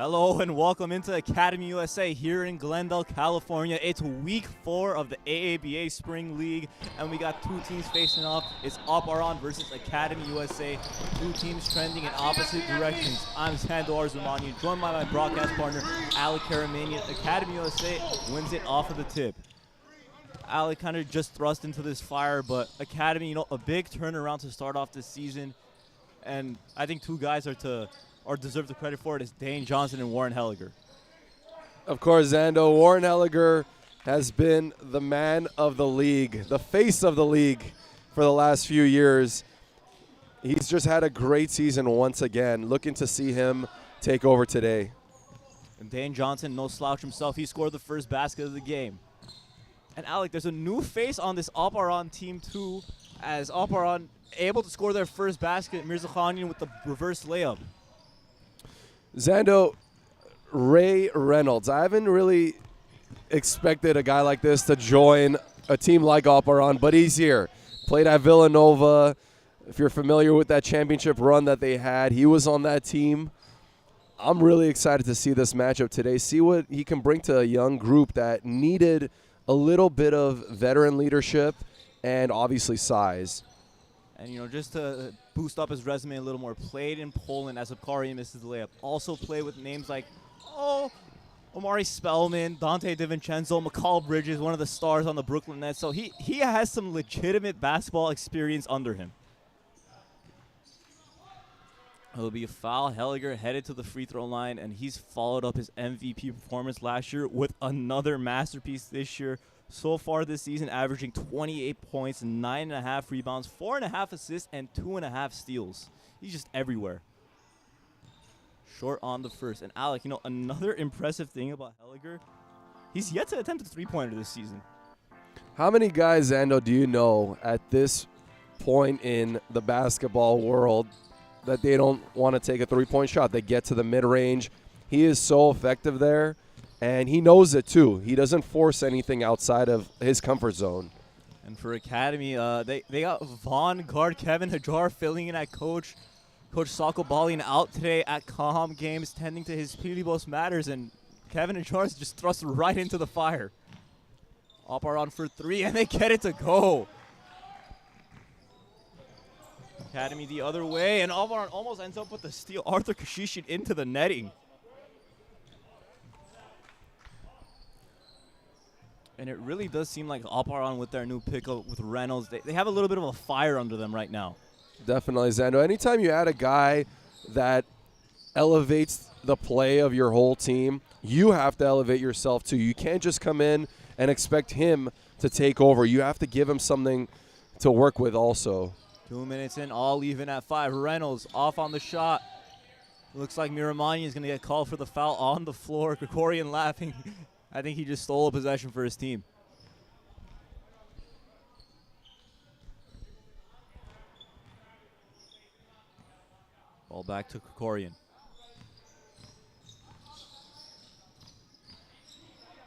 Hello and welcome into Academy USA here in Glendale, California. It's week 4 of the AABA Spring League, and we got two teams facing off. It's Aparan versus Academy USA. Two teams trending in opposite directions. I'm Armenian, joined by my broadcast partner, Armenian. Academy USA wins it off of the tip. Alec kind of just thrust into this fire, but Academy, a big turnaround to start off this season, and I think two guys deserve the credit for it is Dane Johnson and Warren Helliger. Of course, Zando. Warren Helliger has been the man of the league, the face of the league for the last few years. He's just had a great season once again. Looking to see him take over today. And Dane Johnson, no slouch himself. He scored the first basket of the game. And Alec, there's a new face on this Aparan team too, as Aparan able to score their first basket. Mirzakhanian with the reverse layup. Zando, Ray Reynolds. I haven't really expected a guy like this to join a team like Aparan, but he's here. Played at Villanova. If you're familiar with that championship run that they had, he was on that team. I'm really excited to see this matchup today, see what he can bring to a young group that needed a little bit of veteran leadership and obviously size. And, just to boost up his resume a little more, played in Poland as Aparan misses the layup. Also played with names like, Omari Spellman, Dante DiVincenzo, McCall Bridges, one of the stars on the Brooklyn Nets. So he has some legitimate basketball experience under him. It'll be a foul. Helliger headed to the free throw line, and he's followed up his MVP performance last year with another masterpiece this year. So far this season, averaging 28 points, 9.5 rebounds, 4.5 assists, and 2.5 steals. He's just everywhere. Short on the first. And Alec, another impressive thing about Helliger, he's yet to attempt a three-pointer this season. How many guys, Zando, do you know at this point in the basketball world that they don't want to take a three-point shot? They get to the mid-range. He is so effective there. And he knows it, too. He doesn't force anything outside of his comfort zone. And for Academy, they got Vaughn guard Kevin Hajar filling in at Coach Sako Balian out today at Kaham games, tending to his Pilibos matters. And Kevin Hajar is just thrust right into the fire. Aparan for three, and they get it to go. Academy the other way, and Aparan almost ends up with the steal. Arthur Kashishin into the netting. And it really does seem like Aparan with their new pickup with Reynolds, they have a little bit of a fire under them right now. Definitely, Zando. Anytime you add a guy that elevates the play of your whole team, you have to elevate yourself too. You can't just come in and expect him to take over. You have to give him something to work with also. 2 minutes in, all even at 5. Reynolds off on the shot. Looks like Miramani is going to get called for the foul on the floor. Krikorian laughing. I think he just stole a possession for his team. Ball back to Krikorian.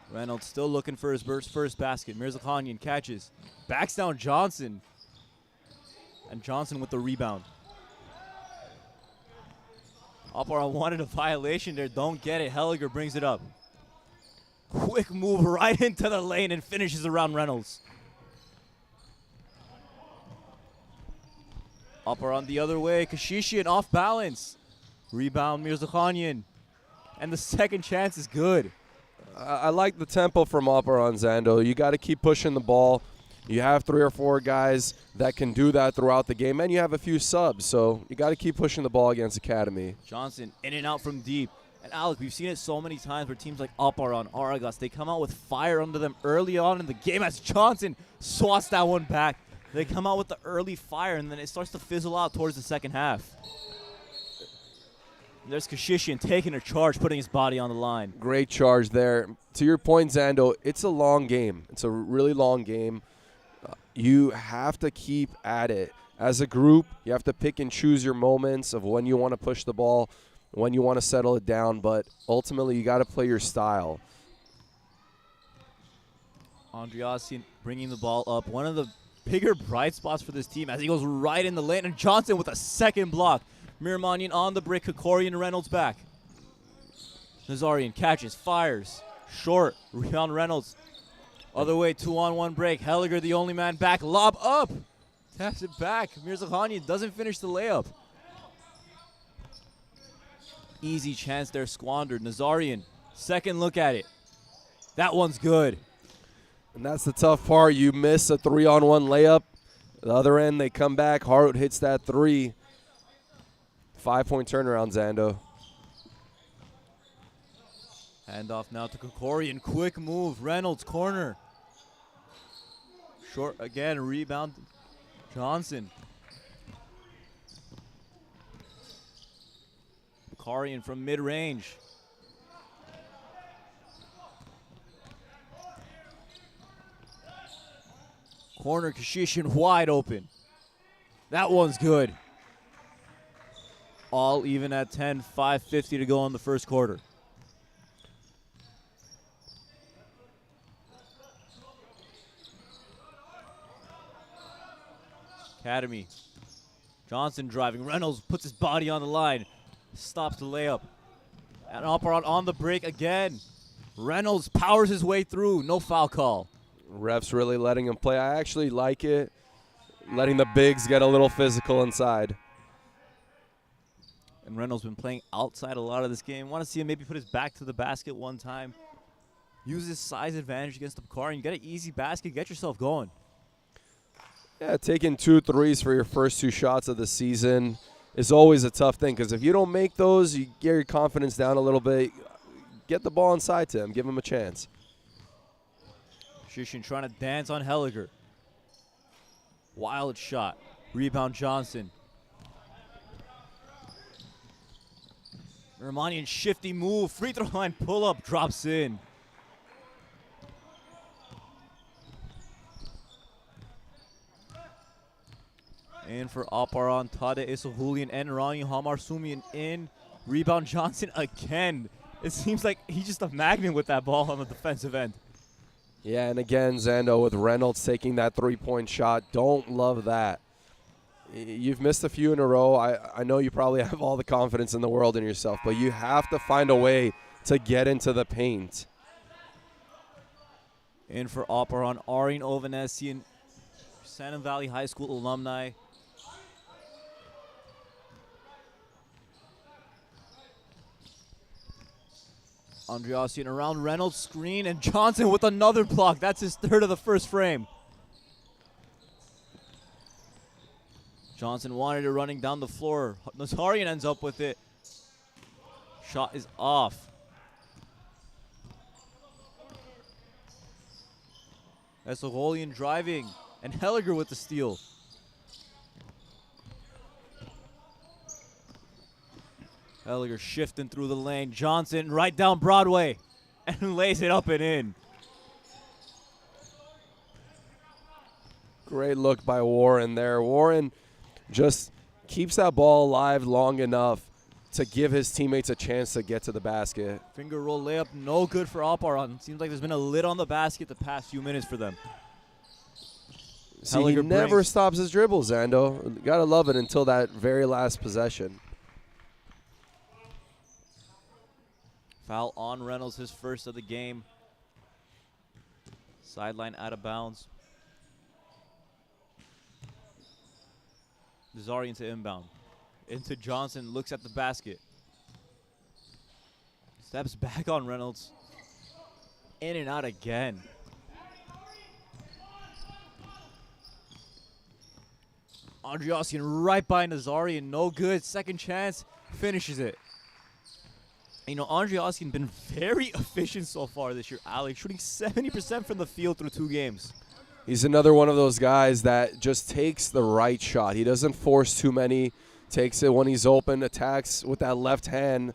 Reynolds still looking for his first basket. Mirzakhanian catches. Backs down Johnson. And Johnson with the rebound. Aparan wanted a violation there. Don't get it. Helliger brings it up. Quick move right into the lane and finishes around Reynolds. Aparan the other way. Kashishian off balance. Rebound Mirzakhanian. And the second chance is good. I like the tempo from Aparan, Zando. You got to keep pushing the ball. You have 3 or 4 guys that can do that throughout the game, and you have a few subs, so you got to keep pushing the ball against Academy. Johnson in and out from deep. And Alec, we've seen it so many times where teams like Aparan, Aragos, they come out with fire under them early on in the game as Johnson swats that one back. They come out with the early fire, and then it starts to fizzle out towards the second half. And there's Kashishian taking a charge, putting his body on the line. Great charge there. To your point, Zando, it's a long game. It's a really long game. You have to keep at it. As a group, you have to pick and choose your moments of when you want to push the ball, when you want to settle it down, but ultimately you got to play your style. Andriassian bringing the ball up. One of the bigger bright spots for this team as he goes right in the lane, and Johnson with a second block. Miramanian on the brick, Krikorian Reynolds back. Nazarian catches, fires. Short, rebound Reynolds. Other way, 2-on-1 break. Helliger, the only man back, lob up. Taps it back. Mirzakhanian doesn't finish the layup. Easy chance there squandered. Nazarian, second look at it. That one's good. And that's the tough part. You miss a 3-on-1 layup. The other end, they come back. Hart hits that three. 5-point turnaround, Zando. Handoff now to Kokorian. Quick move. Reynolds, corner. Short again. Rebound. Johnson. Kokorian from mid-range. Corner, Kashishin wide open. That one's good. All even at 10, 5:50 to go in the first quarter. Academy. Johnson driving. Reynolds puts his body on the line. Stops the layup. And Aparan on the break again. Reynolds powers his way through. No foul call. Refs really letting him play. I actually like it. Letting the bigs get a little physical inside. And Reynolds been playing outside a lot of this game. Want to see him maybe put his back to the basket one time. Use his size advantage against the Bakari. You get an easy basket. Get yourself going. Yeah, taking 2 threes for your first 2 shots of the season is always a tough thing because if you don't make those, you get your confidence down a little bit. Get the ball inside to him. Give him a chance. Shishin trying to dance on Helliger. Wild shot. Rebound Johnson. Armenian shifty move. Free throw line pull up. Drops in. In for Aparan, Tade Isahulian, and Rani Hamarsumian in. Rebound Johnson again. It seems like he's just a magnet with that ball on the defensive end. Yeah, and again, Zando with Reynolds taking that 3-point shot. Don't love that. You've missed a few in a row. I know you probably have all the confidence in the world in yourself, but you have to find a way to get into the paint. In for Aparan, Arjen Ovanesian, Santa Valley High School alumni. Andreassian around Reynolds, screen, and Johnson with another block. That's his third of the first frame. Johnson wanted it running down the floor. Nazarian ends up with it. Shot is off. Esogolian driving, and Helliger with the steal. Helliger shifting through the lane. Johnson right down Broadway and lays it up and in. Great look by Warren there. Warren just keeps that ball alive long enough to give his teammates a chance to get to the basket. Finger roll layup, no good for Aparan. Seems like there's been a lid on the basket the past few minutes for them. See, he never stops his dribble, Zando. Gotta love it until that very last possession. Foul on Reynolds, his first of the game. Sideline out of bounds. Nazarian to inbound. Into Johnson, looks at the basket. Steps back on Reynolds. In and out again. Andreassian right by Nazarian, no good. Second chance, finishes it. You know, Andreassian been very efficient so far this year, Alex, shooting 70% from the field through 2 games. He's another one of those guys that just takes the right shot. He doesn't force too many, takes it when he's open, attacks with that left hand,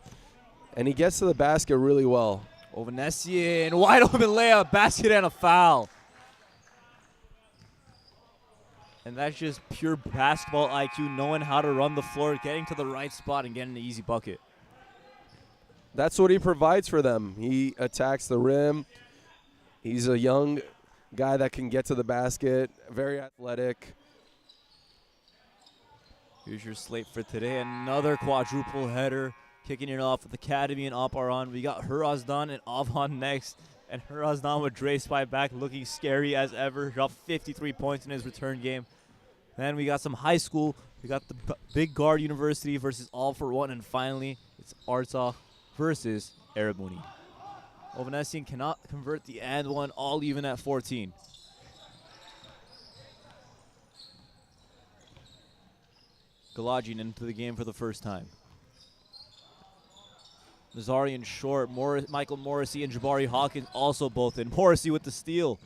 and he gets to the basket really well. Ovanesian, wide open layup, basket and a foul. And that's just pure basketball IQ, knowing how to run the floor, getting to the right spot and getting the easy bucket. That's what he provides for them. He attacks the rim. He's a young guy that can get to the basket, very athletic. Here's your slate for today. Another quadruple header. Kicking it off with Academy and Aparan. We got Hurazdan and Avon next. And Hurazdan with Dre Spy back looking scary as ever. Dropped 53 points in his return game. Then we got some high school. We got the Big Guard University versus All for One. And finally, it's Artsakh versus Armenian. Ovanesian cannot convert the and one, all even at 14. Galajian into the game for the first time. Nazarian short, Michael Morrissey and Jabari Hawkins also both in. Morrissey with the steal.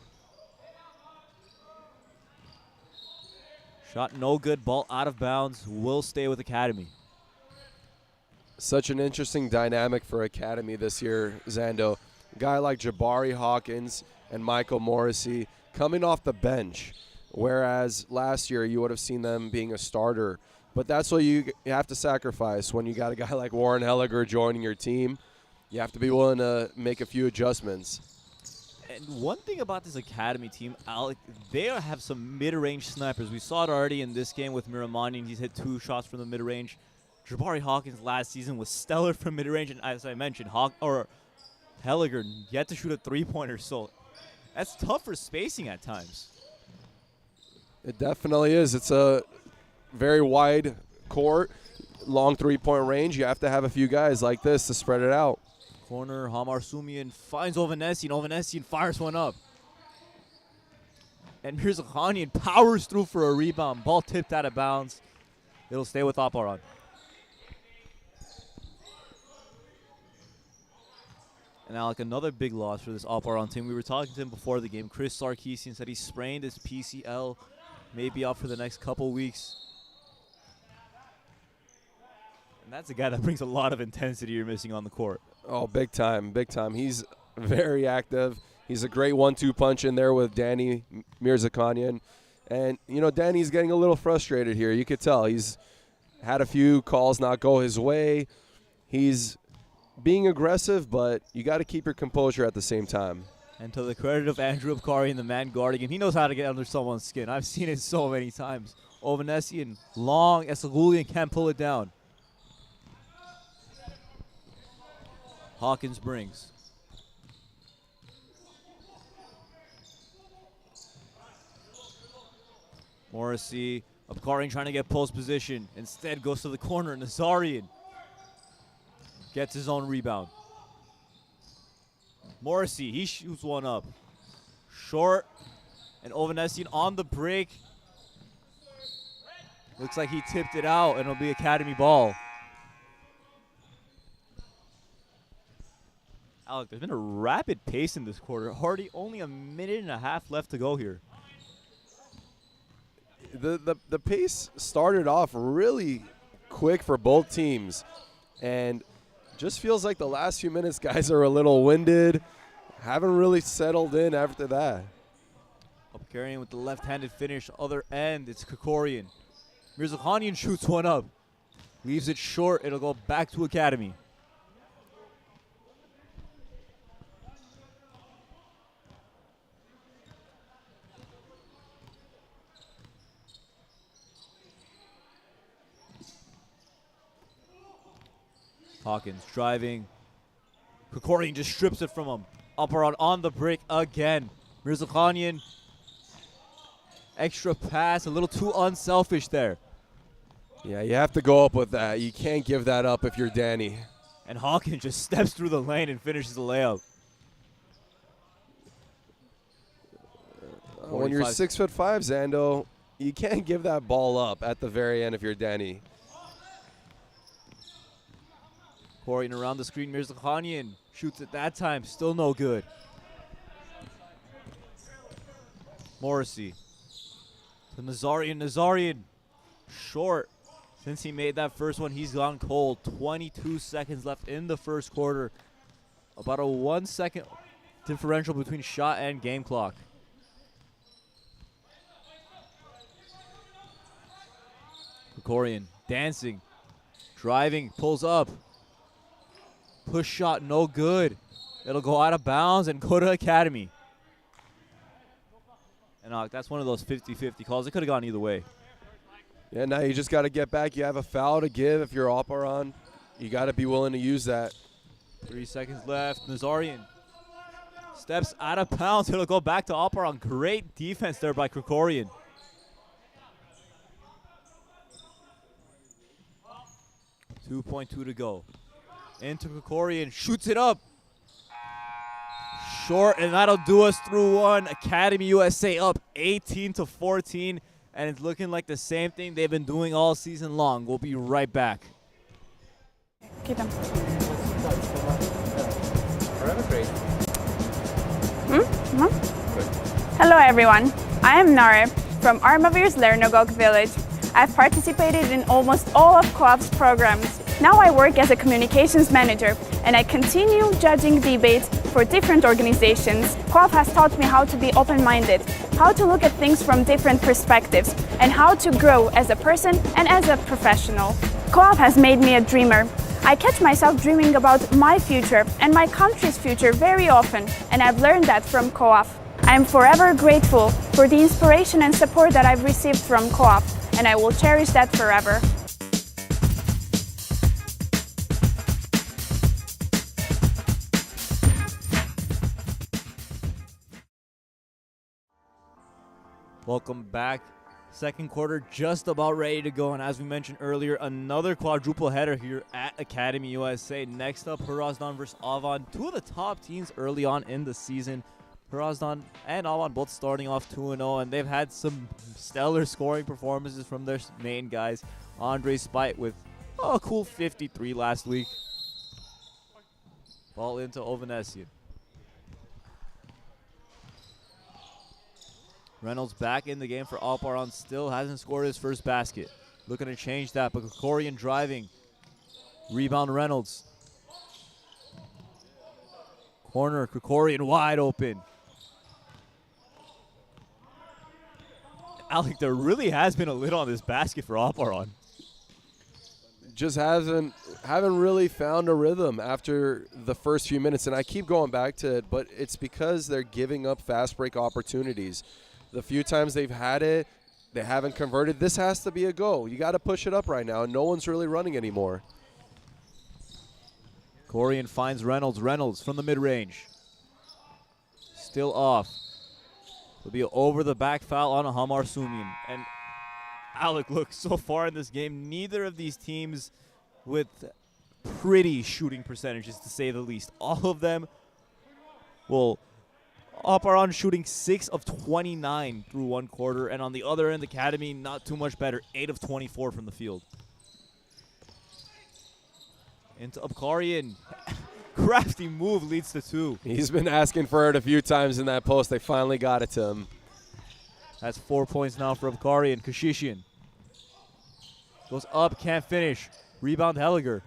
Shot no good, ball out of bounds, will stay with Academy. Such an interesting dynamic for Academy this year, Zando. A guy like Jabari Hawkins and Michael Morrissey coming off the bench, whereas last year you would have seen them being a starter. But that's what you have to sacrifice when you got a guy like Warren Helliger joining your team. You have to be willing to make a few adjustments. And one thing about this Academy team, Alec, they have some mid-range snipers. We saw it already in this game with Miramani. He's hit 2 shots from the mid-range. Jabari Hawkins last season was stellar from mid-range, and as I mentioned, Helliger yet to shoot a 3-pointer, so that's tough for spacing at times. It definitely is. It's a very wide court, long 3-point range. You have to have a few guys like this to spread it out. Corner, Hamar Sumian finds Ovanesian. Ovanesian fires one up. And Mirzakhanian powers through for a rebound. Ball tipped out of bounds. It'll stay with Aparan. And Alec, another big loss for this Aparan team. We were talking to him before the game. Chris Sarkisian said he sprained his PCL, maybe out for the next couple weeks. And that's a guy that brings a lot of intensity you're missing on the court. Oh, big time, big time. He's very active. He's a great 1-2 punch in there with Danny Mirzakhanian. And, you know, Danny's getting a little frustrated here. You could tell. He's had a few calls not go his way. He's being aggressive, but you got to keep your composure at the same time. And to the credit of Andrew Abkari and the man guarding him, he knows how to get under someone's skin. I've seen it so many times. Ovanesian, long, Esagulian can't pull it down. Hawkins brings. Morrissey, Abkarian trying to get post position. Instead goes to the corner. Nazarian gets his own rebound. Morrissey, he shoots one up. Short, and Ovanesian on the break. Looks like he tipped it out, and it'll be Academy ball. Alec, there's been a rapid pace in this quarter. Already only a minute and a half left to go here. The pace started off really quick for both teams, and just feels like the last few minutes guys are a little winded, haven't really settled in after that. Abkarian with the left-handed finish. Other end, it's Krikorian. Mirzakhanian shoots one up. Leaves it short. It'll go back to Academy. Hawkins driving. Krikorian just strips it from him. Aparan on the break again. Mirzakhanian. Extra pass, a little too unselfish there. Yeah, you have to go up with that. You can't give that up if you're Danny. And Hawkins just steps through the lane and finishes the layup. When you're 6'5", Zando, you can't give that ball up at the very end if you're Danny. Pouring around the screen, Mirzakhanian shoots at that time, still no good. Morrissey to Nazarian. Nazarian short. Since he made that first one, he's gone cold. 22 seconds left in the first quarter. About a 1 second differential between shot and game clock. Krikorian dancing, driving, pulls up. Push shot, no good. It'll go out of bounds and go to Academy. And that's one of those 50-50 calls. It could have gone either way. Yeah, now you just got to get back. You have a foul to give if you're Aparan. You got to be willing to use that. 3 seconds left. Nazarian steps out of bounds. It'll go back to Aparan. Great defense there by Krikorian. .2 to go. Into Krikorian. Shoots it up. Short, and that'll do us through one. Academy USA up 18-14. And it's looking like the same thing they've been doing all season long. We'll be right back. Keep them. Hello everyone, I am Nare from Armavir's Lernogok village. I've participated in almost all of Co-op's programs. Now I work as a communications manager and I continue judging debates for different organizations. Co-op has taught me how to be open-minded, how to look at things from different perspectives, and how to grow as a person and as a professional. Co-op has made me a dreamer. I catch myself dreaming about my future and my country's future very often, and I've learned that from Co-op. I am forever grateful for the inspiration and support that I've received from Co-op, and I will cherish that forever. Welcome back. Second quarter just about ready to go, and as we mentioned earlier, another quadruple header here at Academy USA. Next up, Hrazdan versus Avan, two of the top teams early on in the season. Hrazdan and Avan both starting off 2-0, and they've had some stellar scoring performances from their main guys. Andre Spite with a cool 53 last week. Ball into Ovanesian. Reynolds back in the game for Aparan, still hasn't scored his first basket. Looking to change that, but Krikorian driving. Rebound Reynolds. Corner, Krikorian wide open. Alec, there really has been a lid on this basket for Aparan. Just haven't really found a rhythm after the first few minutes, and I keep going back to it, but it's because they're giving up fast break opportunities. The few times they've had it, they haven't converted. This has to be a go. You got to push it up right now, and no one's really running anymore. Krikorian finds Reynolds. Reynolds from the mid-range. Still off. It'll be over the back foul on a Hamar Sumian. And Alec, look, so far in this game, neither of these teams with pretty shooting percentages, to say the least. All of them will Aparan shooting 6 of 29 through one quarter, and on the other end, Academy not too much better, 8 of 24 from the field. Into Abkarian. Crafty move leads to 2. He's been asking for it a few times in that post. They finally got it to him. That's 4 points now for Abkarian. Kashishian goes up, can't finish. Rebound Helliger.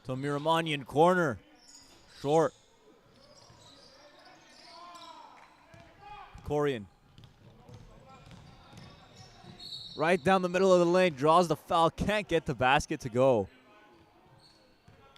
To Miramanian, corner. Short. Krikorian. Right down the middle of the lane, draws the foul, can't get the basket to go.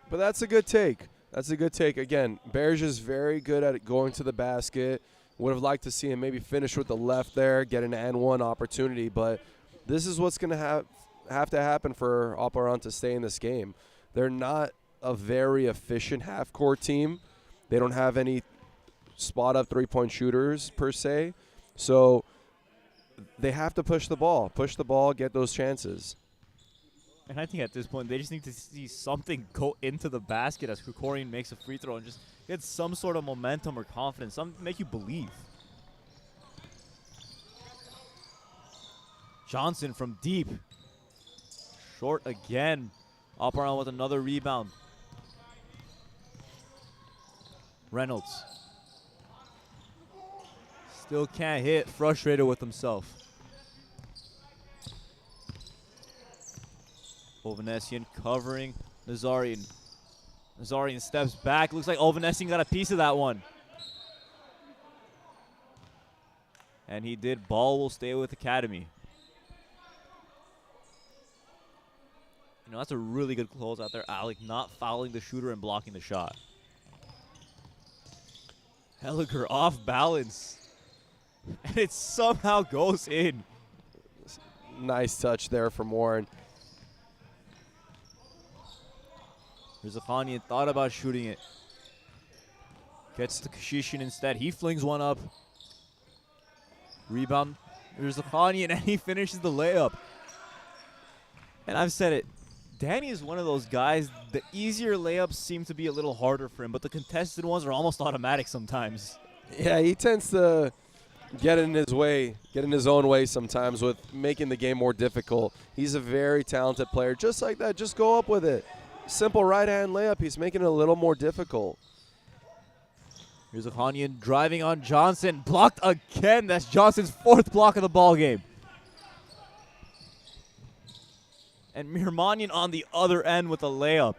But that's a good take. That's a good take. Again, Berge is very good at going to the basket. Would have liked to see him maybe finish with the left there, get an and-one opportunity. But this is what's going to have to happen for Aparan to stay in this game. They're not a very efficient half-court team. They don't have any spot-up three-point shooters per se. So they have to push the ball, get those chances. And I think at this point, they just need to see something go into the basket as Krikorian makes a free throw and just get some sort of momentum or confidence, something to make you believe. Johnson from deep. Short again. Aparan with another rebound. Reynolds. Still can't hit, frustrated with himself. Ovanesian covering Nazarian. Nazarian steps back. Looks like Ovanesian got a piece of that one. And he did. Ball will stay with Academy. You know, that's a really good close out there. Alec not fouling the shooter and blocking the shot. Helliger off balance. And it somehow goes in. Nice touch there from Warren. Mirzakhanian thought about shooting it. Gets to Kashishin instead. He flings one up. Rebound. Mirzakhanian, and he finishes the layup. And I've said it. Danny is one of those guys, the easier layups seem to be a little harder for him, but the contested ones are almost automatic sometimes. Yeah, he tends to get in his way, get in his own way sometimes with making the game more difficult. He's a very talented player. Just like that, just go up with it. Simple right-hand layup, he's making it a little more difficult. Here's Mirzakhanian driving on Johnson. Blocked again. That's Johnson's 4th block of the ball game. And Mirmanian on the other end with a layup.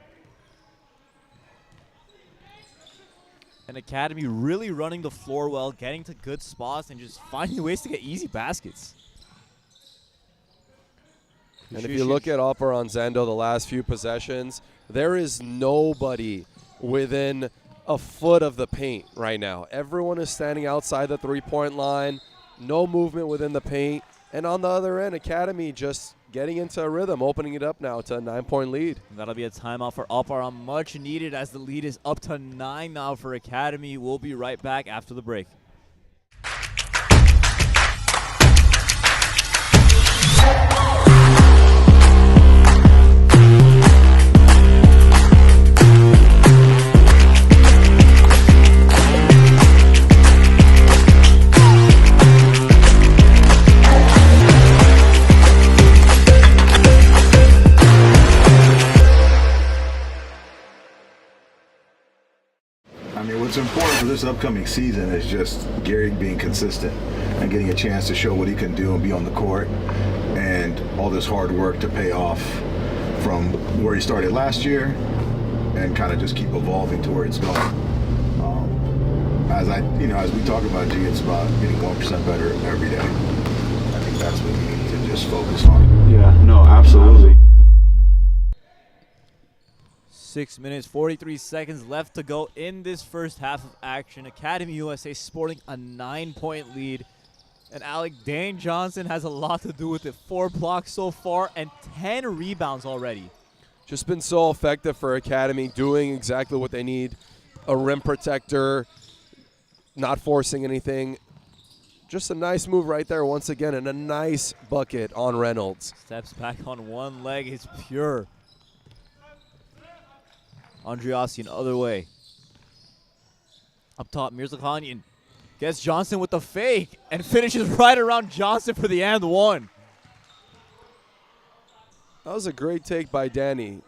And Academy really running the floor well, getting to good spots, and just finding ways to get easy baskets. And if you look at Aparan Zendo the last few possessions, there is nobody within a foot of the paint right now. Everyone is standing outside the three-point line, no movement within the paint. And on the other end, Academy just getting into a rhythm, opening it up now to a 9-point lead. And that'll be a timeout for Aparan, much needed as the lead is up to 9 now for Academy. We'll be right back after the break. What's important for this upcoming season is just Gary being consistent and getting a chance to show what he can do and be on the court, and all this hard work to pay off from where he started last year and kind of just keep evolving to where it's going. As we talk about G, it's about getting 1% better every day. I think that's what we need to just focus on. Yeah, no, absolutely. 6 minutes, 43 seconds left to go in this first half of action. Academy USA sporting a 9-point lead. And Alec, Dane Johnson has a lot to do with it. 4 blocks so far and 10 rebounds already. Just been so effective for Academy, doing exactly what they need. A rim protector, not forcing anything. Just a nice move right there once again, and a nice bucket on Reynolds. Steps back on one leg, it's pure. Andreassian other way. Up top, Mirzakhanian gets Johnson with the fake and finishes right around Johnson for the and one. That was a great take by Danny.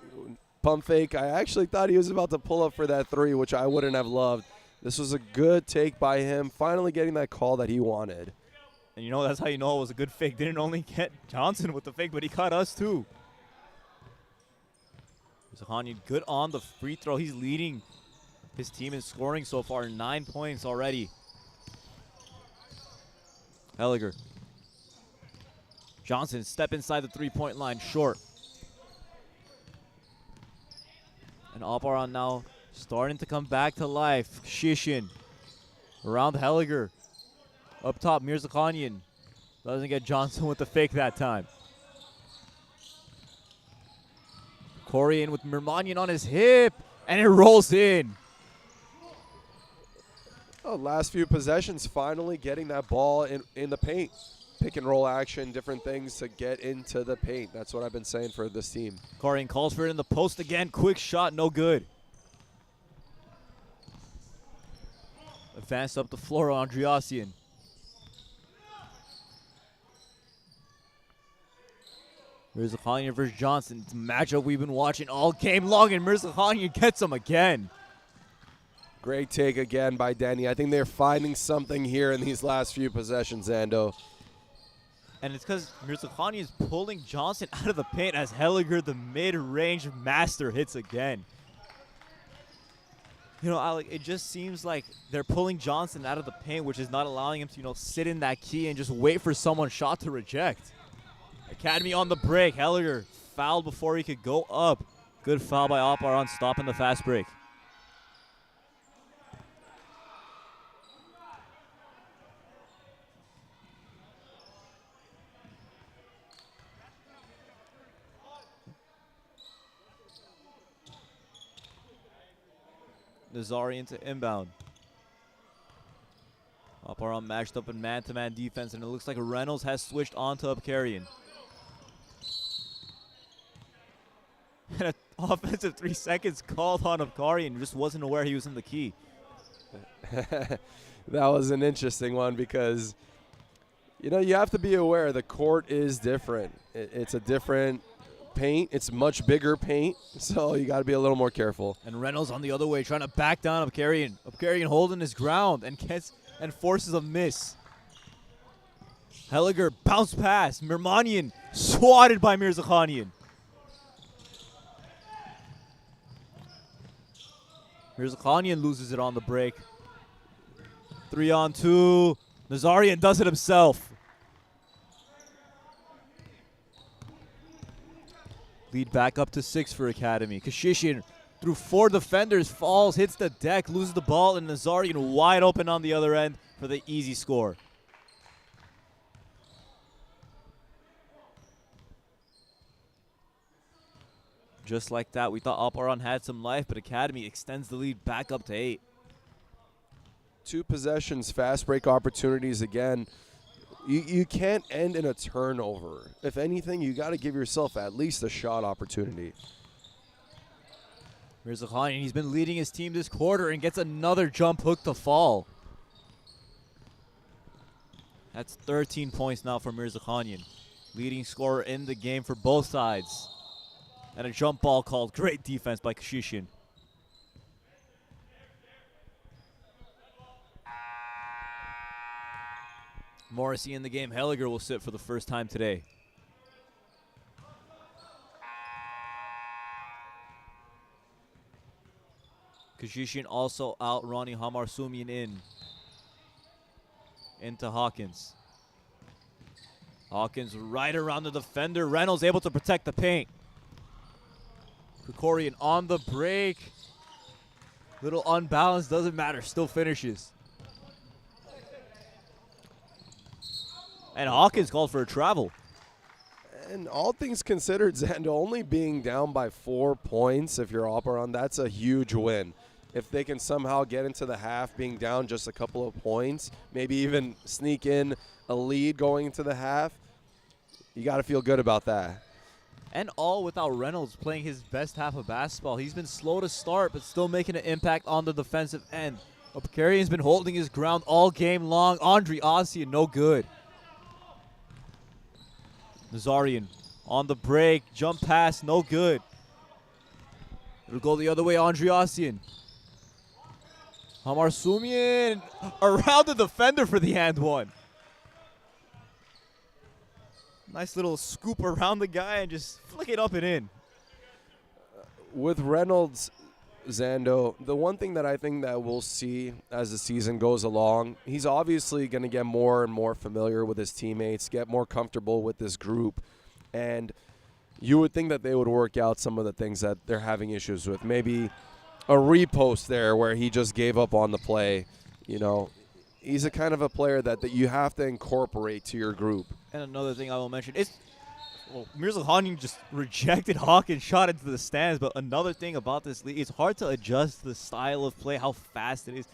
Pump fake. I actually thought he was about to pull up for that 3, which I wouldn't have loved. This was a good take by him, finally getting that call that he wanted. And that's how you know it was a good fake. Didn't only get Johnson with the fake, but he caught us too. Mirzakhanian good on the free throw. He's leading his team in scoring so far, 9 points already. Helliger. Johnson step inside the 3-point line, short. And Aparan now starting to come back to life. Shishin around Helliger. Up top, Mirzakhanian doesn't get Johnson with the fake that time. Corey in with Mirmanian on his hip, and it rolls in. Oh, last few possessions, finally getting that ball in the paint. Pick and roll action, different things to get into the paint. That's what I've been saying for this team. Corey calls for it in the post again. Quick shot, no good. Advanced up the floor, Andreassian. Mirzakhanian versus Johnson. It's a matchup we've been watching all game long, and Mirzakhanian gets him again. Great take again by Danny. I think they're finding something here in these last few possessions, Zando. And it's because Mirzakhanian is pulling Johnson out of the paint as Helliger, the mid-range master, hits again. Alec, it just seems like they're pulling Johnson out of the paint, which is not allowing him to, sit in that key and just wait for someone's shot to reject. Academy on the break. Helliger fouled before he could go up. Good foul by Aparan, stopping the fast break. Nazarian to inbound. Aparan matched up in man-to-man defense, and it looks like Reynolds has switched onto Abkarian. And an offensive 3 seconds called on Abkarian. Just wasn't aware he was in the key. That was an interesting one because, you know, you have to be aware the court is different. It's a different paint. It's much bigger paint, so you got to be a little more careful. And Reynolds on the other way trying to back down Abkarian. Abkarian holding his ground and forces a miss. Helliger bounce pass. Mirmanian swatted by Mirzakhanian. Mirzakhanian loses it on the break. 3-on-2. Nazarian does it himself. Lead back up to 6 for Academy. Kashishian through 4 defenders, falls, hits the deck, loses the ball, and Nazarian wide open on the other end for the easy score. Just like that, we thought Aparan had some life, but Academy extends the lead back up to 8. 2 possessions, fast break opportunities again. You can't end in a turnover. If anything, you got to give yourself at least a shot opportunity. Mirzakhanian, he's been leading his team this quarter and gets another jump hook to fall. That's 13 points now for Mirzakhanian. Leading scorer in the game for both sides. And a jump ball called. Great defense by Kashishian. Morrissey in the game. Helliger will sit for the first time today. Kashishian also out Ronnie Hamarsumian into Hawkins. Hawkins right around the defender. Reynolds able to protect the paint. Krikorian on the break. Little unbalanced, doesn't matter, still finishes. And Hawkins called for a travel. And all things considered, Zando only being down by 4 points, if you're Aparan, that's a huge win. If they can somehow get into the half being down just a couple of points, maybe even sneak in a lead going into the half, you got to feel good about that. And all without Reynolds playing his best half of basketball. He's been slow to start, but still making an impact on the defensive end. Abkarian's been holding his ground all game long. Andre Ossian, no good. Nazarian on the break. Jump pass, no good. It'll go the other way, Andre Ossian. Hamarsumian around the defender for the and one. Nice little scoop around the guy and just flick it up and in. With Reynolds, Zando, the one thing that I think that we'll see as the season goes along, he's obviously going to get more and more familiar with his teammates, get more comfortable with this group, and you would think that they would work out some of the things that they're having issues with. Maybe a repost there where he just gave up on the play. You know, he's a kind of a player that you have to incorporate to your group. And another thing I will mention is, well, Mirzakhanian just rejected Hawkins, shot into the stands. But another thing about this league, it's hard to adjust the style of play, how fast it is.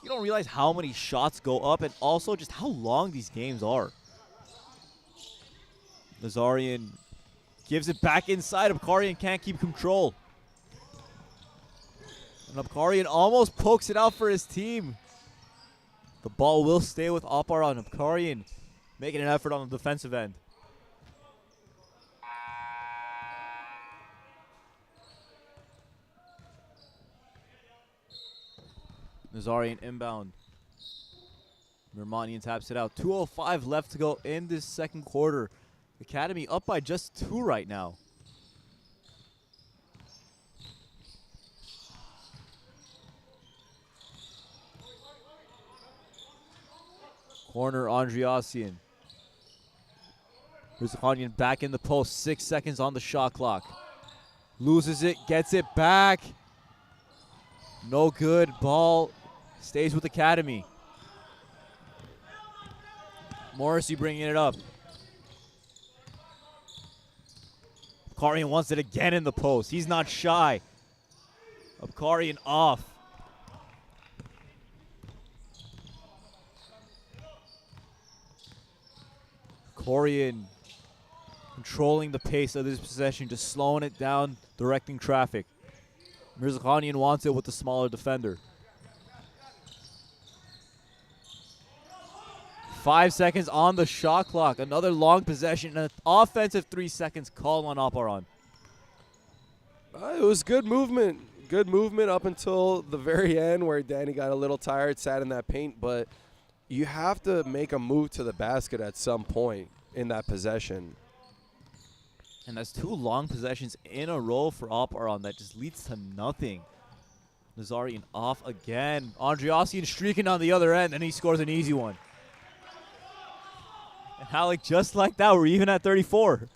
You don't realize how many shots go up and also just how long these games are. Nazarian gives it back inside. Abkarian can't keep control. And Abkarian almost pokes it out for his team. The ball will stay with Aparan. Abkarian making an effort on the defensive end. Nazarian inbound. Mirmanian taps it out. 2:05 left to go in this second quarter. Academy up by just 2 right now. Corner, Andreassian. Mirzakhanian back in the post. 6 seconds on the shot clock. Loses it, gets it back. No good. Ball stays with Academy. Morrissey bringing it up. Abkarian wants it again in the post. He's not shy. Abkarian off. Krikorian controlling the pace of this possession, just slowing it down, directing traffic. Mirzakhanian wants it with the smaller defender. 5 seconds on the shot clock. Another long possession and an offensive 3 seconds call on Aparan. It was good movement. Good movement up until the very end where Danny got a little tired, sat in that paint. But you have to make a move to the basket at some point in that possession. And that's 2 long possessions in a row for Aparan that just leads to nothing. Nazarian off again. Andriassian streaking on the other end, and he scores an easy one. And Halleck, just like that, we're even at 34.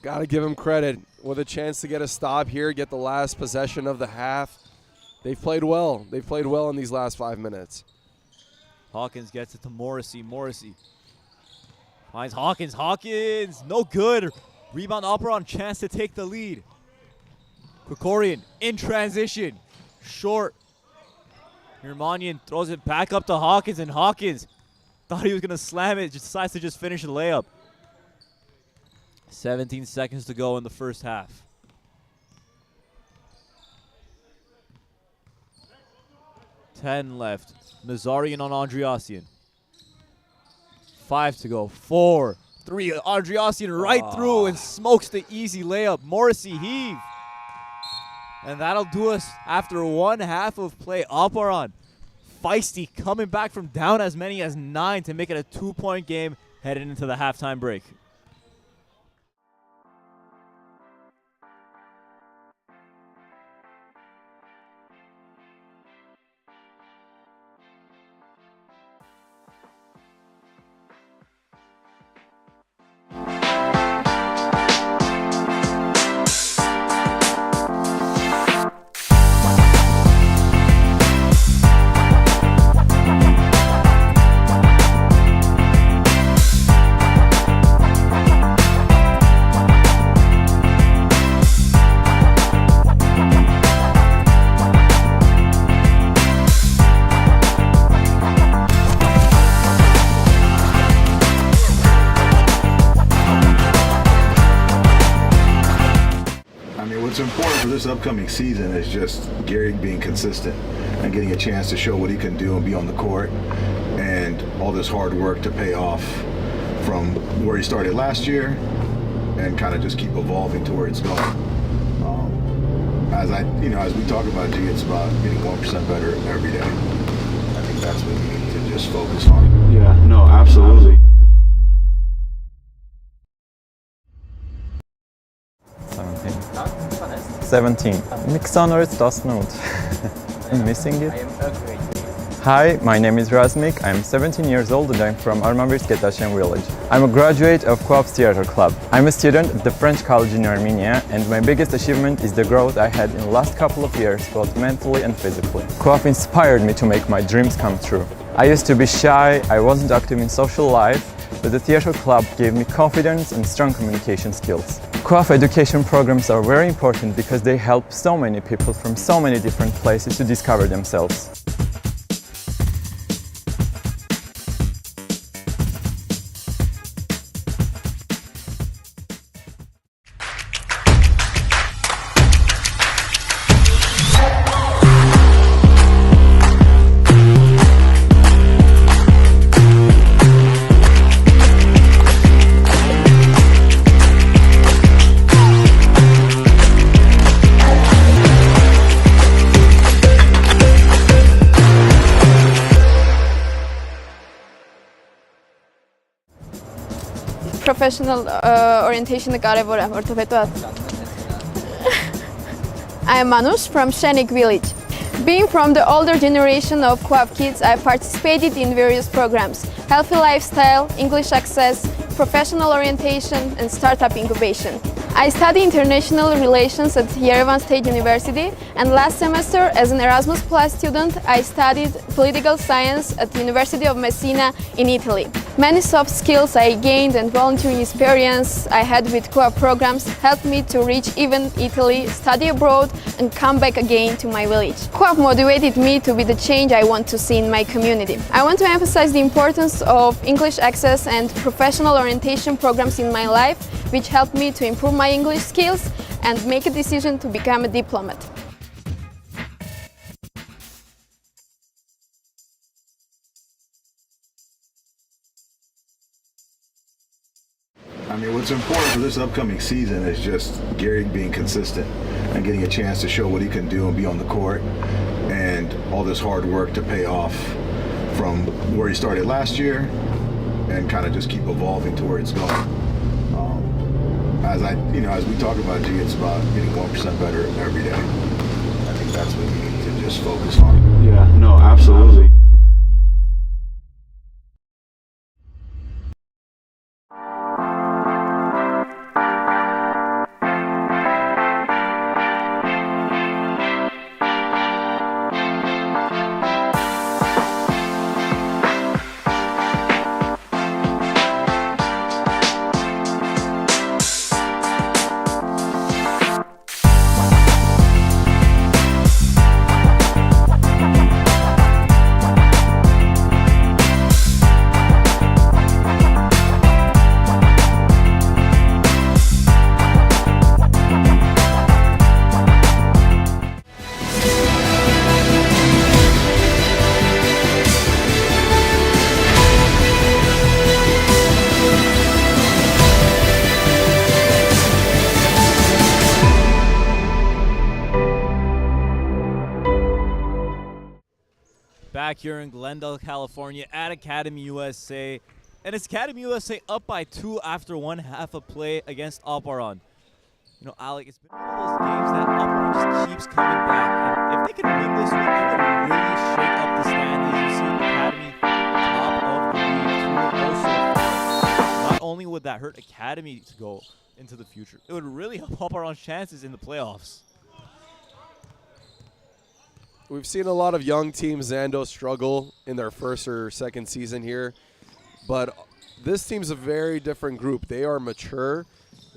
Got to give him credit. With a chance to get a stop here, get the last possession of the half. They've played well. They've played well in these last 5 minutes. Hawkins gets it to Morrissey. Morrissey finds Hawkins. Hawkins, no good. Rebound Aparan, chance to take the lead. Krikorian in transition. Short. Armenian throws it back up to Hawkins, and Hawkins thought he was going to slam it, just decides to just finish the layup. 17 seconds to go in the first half. Ten left. Nazarian on Andriassian. 5 to go. 4, 3. Andriassian right through and smokes the easy layup. Morrissey heave. And that'll do us after 1 half of play. Aparan feisty, coming back from down as many as 9 to make it a 2-point game heading into the halftime break. What's important for this upcoming season is just Gary being consistent and getting a chance to show what he can do and be on the court, and all this hard work to pay off from where he started last year and kind of just keep evolving to where it's going. As we talk about G, it's about getting 1% better every day. I think that's what we need to just focus on. Yeah, no, absolutely. 17. Mix honors does not. I'm missing it. Hi, my name is Razmik. I'm 17 years old and I'm from Armenian village. I'm a graduate of Co-op's Theater Club. I'm a student at the French College in Armenia, and my biggest achievement is the growth I had in the last couple of years, both mentally and physically. Co-op inspired me to make my dreams come true. I used to be shy, I wasn't active in social life, but the Theater Club gave me confidence and strong communication skills. Co-op education programs are very important because they help so many people from so many different places to discover themselves. Professional orientation-ը կարևոր է, որովհետեւ I am Manush from Shenik village. Being from the older generation of Co-op kids, I participated in various programs: healthy lifestyle, English access, professional orientation, and startup incubation. I study international relations at Yerevan State University, and last semester, as an Erasmus Plus student, I studied political science at the University of Messina in Italy. Many soft skills I gained and volunteering experience I had with co-op programs helped me to reach even Italy, study abroad and come back again to my village. Co-op motivated me to be the change I want to see in my community. I want to emphasize the importance of English access and professional orientation programs in my life, which helped me to improve my English skills and make a decision to become a diplomat. I mean, what's important for this upcoming season is just Gary being consistent and getting a chance to show what he can do and be on the court, and all this hard work to pay off from where he started last year and kind of just keep evolving to where it's going. As we talk about, G, it's about getting 1% better every day. I think that's what we need to just focus on. Yeah, no, absolutely. Back here in Glendale, California at Academy USA. And it's Academy USA up by 2 after one half of play against Aparan. You know, Alec, it's been one of those games that Aparan just keeps coming back. And if they can win this one, it would really shake up the standings. You see Academy top of the league 2-0 so far. Not only would that hurt Academy to go into the future, it would really help Aparan's chances in the playoffs. We've seen a lot of young teams, Zando, struggle in their first or second season here. But this team's a very different group. They are mature.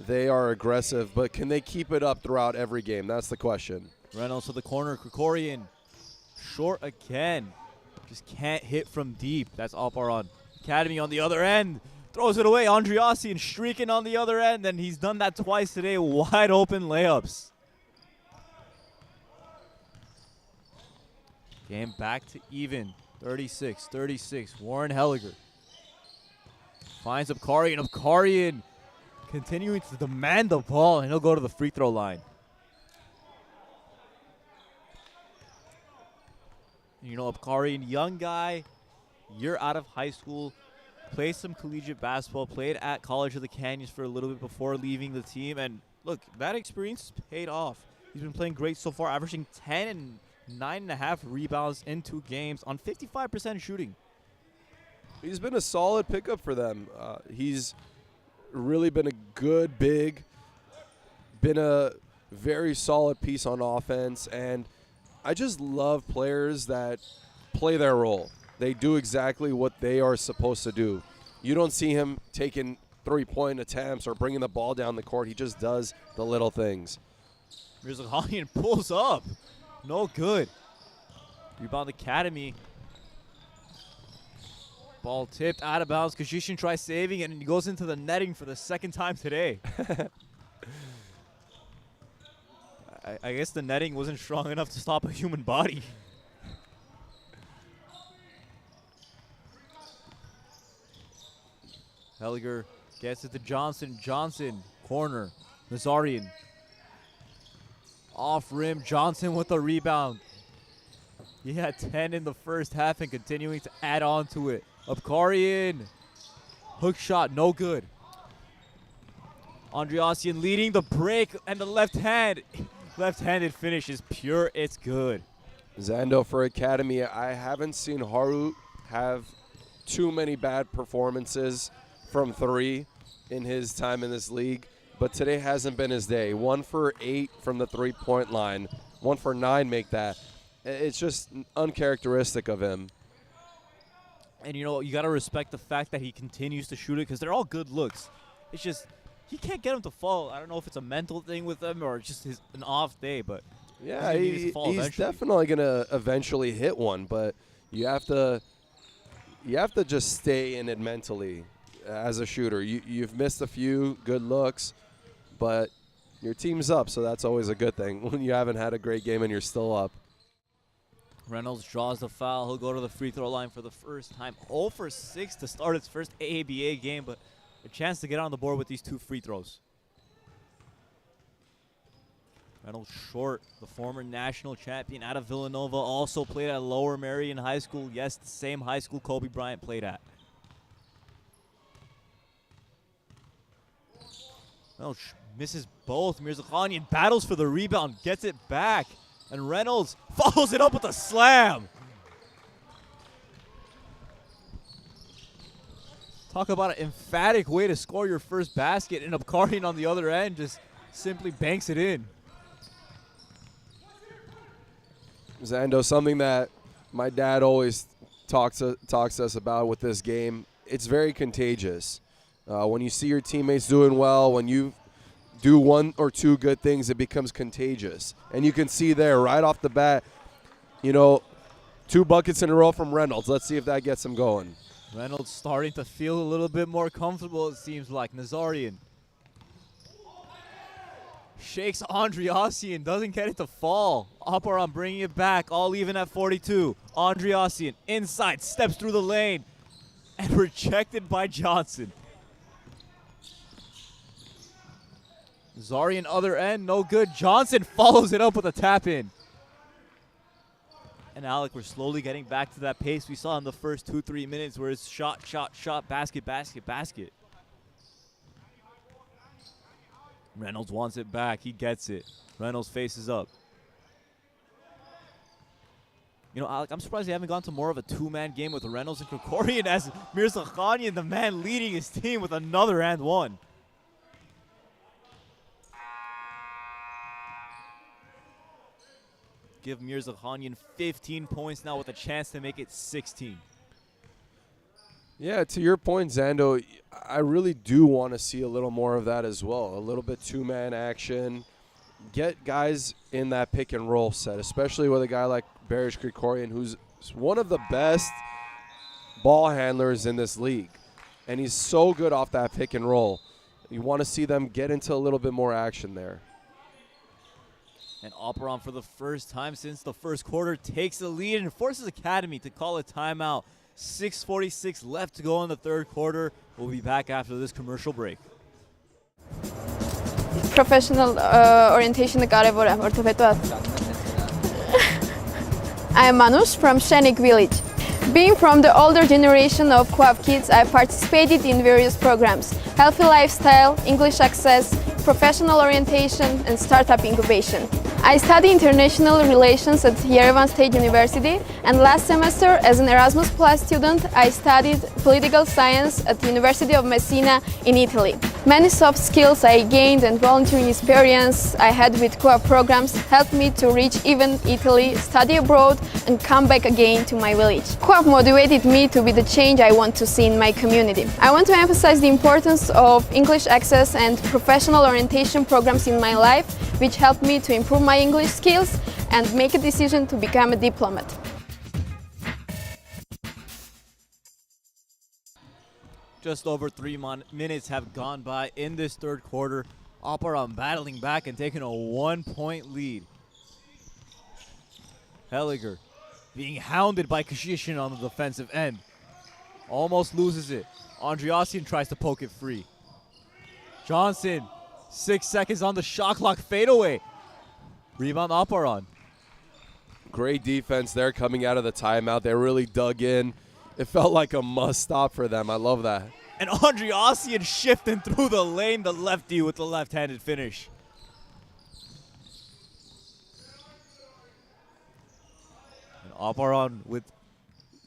They are aggressive. But can they keep it up throughout every game? That's the question. Reynolds to the corner. Krikorian short again. Just can't hit from deep. That's Aparan. Academy on the other end. Throws it away. Andreassian streaking on the other end. And he's done that twice today. Wide open layups. Game back to even. 36-36. Warren Helliger finds Abkarian. Abkarian continuing to demand the ball, and he'll go to the free throw line. You know, Abkarian, young guy, year out of high school, played some collegiate basketball, played at College of the Canyons for a little bit before leaving the team. And look, that experience paid off. He's been playing great so far, averaging 10 and 9.5 rebounds in 2 games on 55% shooting. He's been a solid pickup for them. He's really been a good big, been a very solid piece on offense, and I just love players that play their role. They do exactly what they are supposed to do. You don't see him taking three-point attempts or bringing the ball down the court. He just does the little things. Mirzakhanian pulls up. No good. Rebound Academy. Ball tipped out of bounds. Kashishin tries saving it, and he goes into the netting for the second time today. I guess the netting wasn't strong enough to stop a human body. Helliger gets it to Johnson. Johnson, corner. Nazarian. Off rim, Johnson with a rebound. He had 10 in the first half and continuing to add on to it. Abkarian, hook shot, no good. Andreassian leading the break, and the left-handed finish is pure, it's good. Zando for Academy. I haven't seen Haru have too many bad performances from 3 in his time in this league. But today hasn't been his day. 1 for 8 from the three-point line. 1 for 9 make that. It's just uncharacteristic of him. And, you know, you got to respect the fact that he continues to shoot it because they're all good looks. It's just he can't get him to fall. I don't know if it's a mental thing with him or just an off day, but yeah, he's he's definitely going to eventually hit one, but you have to just stay in it mentally as a shooter. You've missed a few good looks, but your team's up, so that's always a good thing when you haven't had a great game and you're still up. Reynolds draws the foul. He'll go to the free throw line for the first time. 0 for 6 to start his first AABA game, but a chance to get on the board with these 2 free throws. Reynolds short, the former national champion out of Villanova, also played at Lower Merion High School. Yes, the same high school Kobe Bryant played at. Reynolds misses both. Mirzakhanian battles for the rebound, gets it back. And Reynolds follows it up with a slam. Talk about an emphatic way to score your first basket, and Aparan on the other end just simply banks it in. Zando, something that my dad always talks to us about with this game, it's very contagious. When you see your teammates doing well, when you do 1 or 2 good things, it becomes contagious. And you can see there right off the bat, you know, 2 buckets in a row from Reynolds. Let's see if that gets him going. Reynolds starting to feel a little bit more comfortable, it seems like. Nazarian shakes Andriassian, doesn't get it to fall. Aparan bringing it back, all even at 42. Andriassian inside, steps through the lane, and rejected by Johnson. Zarian other end, no good. Johnson follows it up with a tap in. And Alec, we're slowly getting back to that pace we saw in the first 2-3 minutes where it's shot, shot, shot, basket, basket, basket. Reynolds wants it back. He gets it. Reynolds faces up. You know, Alec, I'm surprised they haven't gone to more of a 2-man game with Reynolds and Krikorian as Mirzakhanian, the man leading his team with another and one. Give Mirzakhanian 15 points now with a chance to make it 16. Yeah, to your point, Zando, I really do want to see a little more of that as well. A little bit 2-man action. Get guys in that pick and roll set, especially with a guy like Barish Krikorian, who's one of the best ball handlers in this league. And he's so good off that pick and roll. You want to see them get into a little bit more action there. And Aparan, for the first time since the first quarter, takes the lead and forces Academy to call a timeout. 6:46 left to go in the third quarter. We'll be back after this commercial break. Professional orientation կարևոր է, որովհետեւ I am Manush from Shenik village. Being from the older generation of Co-op kids, I participated in various programs: healthy lifestyle, English access, professional orientation, and startup incubation. I study international relations at Yerevan State University, and last semester, as an Erasmus Plus student, I studied political science at the University of Messina in Italy. Many soft skills I gained and volunteering experience I had with co-op programs helped me to reach even Italy, study abroad, and come back again to my village. Co-op motivated me to be the change I want to see in my community. I want to emphasize the importance of English access and professional orientation programs in my life, which helped me to improve my English skills and make a decision to become a diplomat. Just over 3 minutes have gone by in this third quarter. Aparan battling back and taking a 1-point lead. Helliger being hounded by Kashishin on the defensive end. Almost loses it. Andriassian tries to poke it free. Johnson, 6 seconds on the shot clock, fadeaway. Rebound Aparan. Great defense there coming out of the timeout. They really dug in. It felt like a must stop for them. I love that. And Andriassian shifting through the lane, the lefty with the left-handed finish. And Aparan with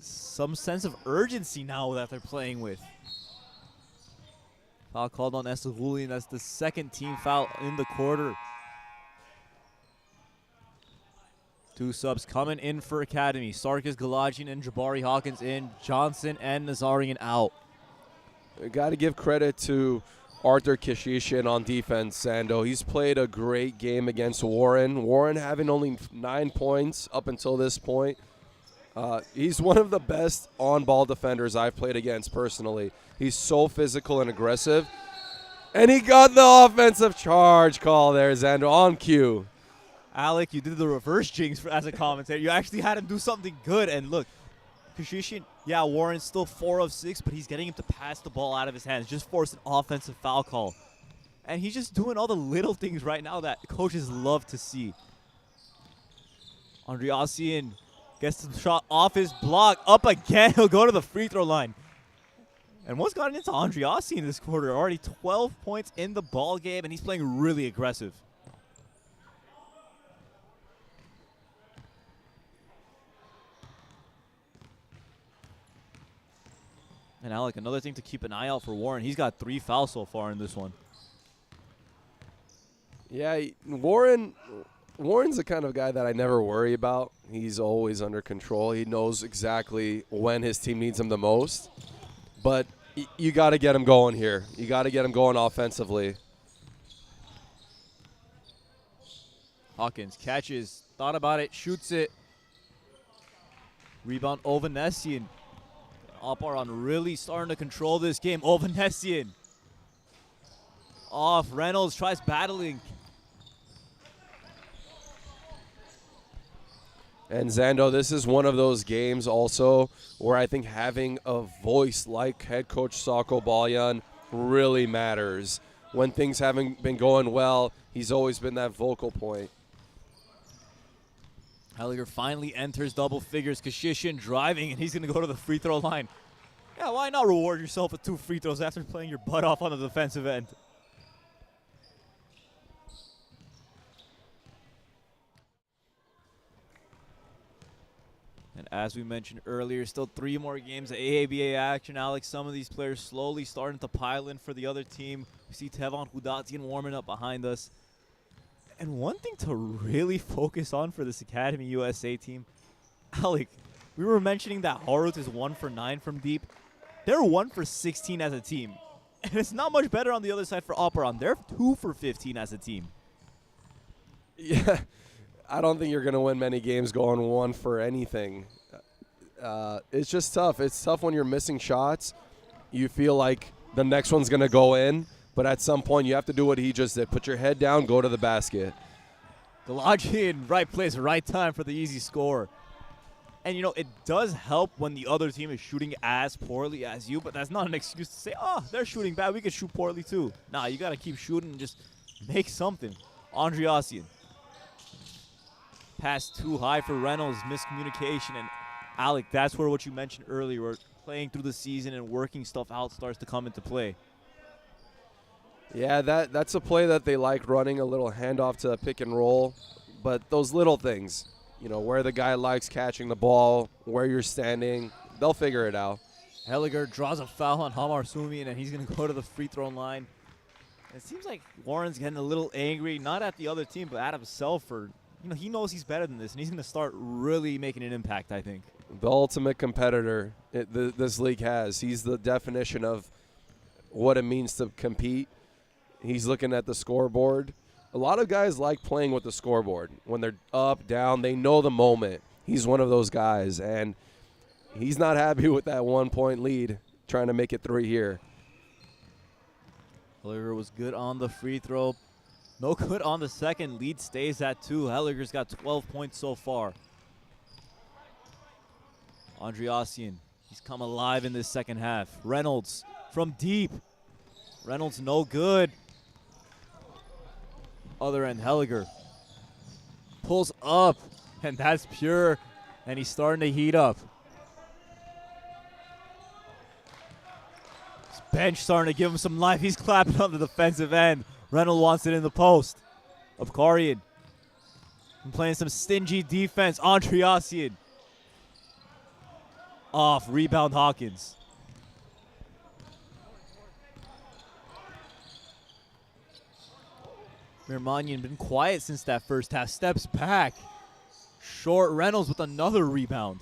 some sense of urgency now that they're playing with. Foul called on Esahulian. That's the second team foul in the quarter. Two subs coming in for Academy. Sarkis, Galajian, and Jabari Hawkins in. Johnson and Nazarian out. Got to give credit to Arthur Kishishin on defense, Sando. He's played a great game against Warren. Warren having only 9 points up until this point. He's one of the best on-ball defenders I've played against personally. He's so physical and aggressive. And he got the offensive charge call there, Xander, on cue. Alec, you did the reverse jinx as a commentator. You actually had him do something good. And look, Kishishin, yeah, Warren's still 4 of 6, but he's getting him to pass the ball out of his hands. Just forced an offensive foul call. And he's just doing all the little things right now that coaches love to see. Andreassian gets the shot off his block. Up again. He'll go to the free throw line. And what's gotten into Andreassian this quarter? Already 12 points in the ball game, and he's playing really aggressive. And Alec, another thing to keep an eye out for Warren. He's got 3 fouls so far in this one. Yeah, Warren's the kind of guy that I never worry about. He's always under control. He knows exactly when his team needs him the most. But you got to get him going here. You got to get him going offensively. Hawkins catches, thought about it, shoots it. Rebound Ovanessian. Aparan really starting to control this game. Ovanessian. Off, Reynolds tries battling. And Xando, this is one of those games also where I think having a voice like head coach Sako Balyan really matters. When things haven't been going well, he's always been that vocal point. Helliger finally enters double figures. Kishishin driving, and he's going to go to the free throw line. Yeah, why not reward yourself with 2 free throws after playing your butt off on the defensive end? And as we mentioned earlier, still 3 more games of AABA action. Alex, some of these players slowly starting to pile in for the other team. We see Tevon Hudatsian warming up behind us. And one thing to really focus on for this Academy USA team, Alec, we were mentioning that Harut is 1 for 9 from deep. They're 1 for 16 as a team. And it's not much better on the other side for Aparan. They're 2 for 15 as a team. Yeah, I don't think you're going to win many games going 1 for anything. It's just tough. It's tough when you're missing shots. You feel like the next one's going to go in. But at some point, you have to do what he just did. Put your head down, go to the basket. Galajian, right place, right time for the easy score. And, you know, it does help when the other team is shooting as poorly as you, but that's not an excuse to say, oh, they're shooting bad, we could shoot poorly too. Nah, you got to keep shooting and just make something. Andreassian. Pass too high for Reynolds, miscommunication. And, Alec, that's where what you mentioned earlier, where playing through the season and working stuff out starts to come into play. Yeah, that's a play that they like running, a little handoff to pick and roll. But those little things, you know, where the guy likes catching the ball, where you're standing, they'll figure it out. Helliger draws a foul on Hamar Sumian, and he's going to go to the free throw line. It seems like Warren's getting a little angry, not at the other team, but at himself for, you know, he knows he's better than this, and he's going to start really making an impact, I think. The ultimate competitor this league has. He's the definition of what it means to compete. He's looking at the scoreboard. A lot of guys like playing with the scoreboard. When they're up, down, they know the moment. He's one of those guys, and he's not happy with that 1-point lead, trying to make it 3 here. Helliger was good on the free throw. No good on the second. Lead stays at 2. Helliger's got 12 points so far. Andreassian, he's come alive in this second half. Reynolds from deep. Reynolds no good. Other end, Helliger pulls up, and that's pure, and he's starting to heat up. His bench starting to give him some life. He's clapping on the defensive end. Reynolds wants it in the post. Abkarian playing some stingy defense. Andreassian off, rebound Hawkins. Mirmanian been quiet since that first half. Steps back. Short Reynolds with another rebound.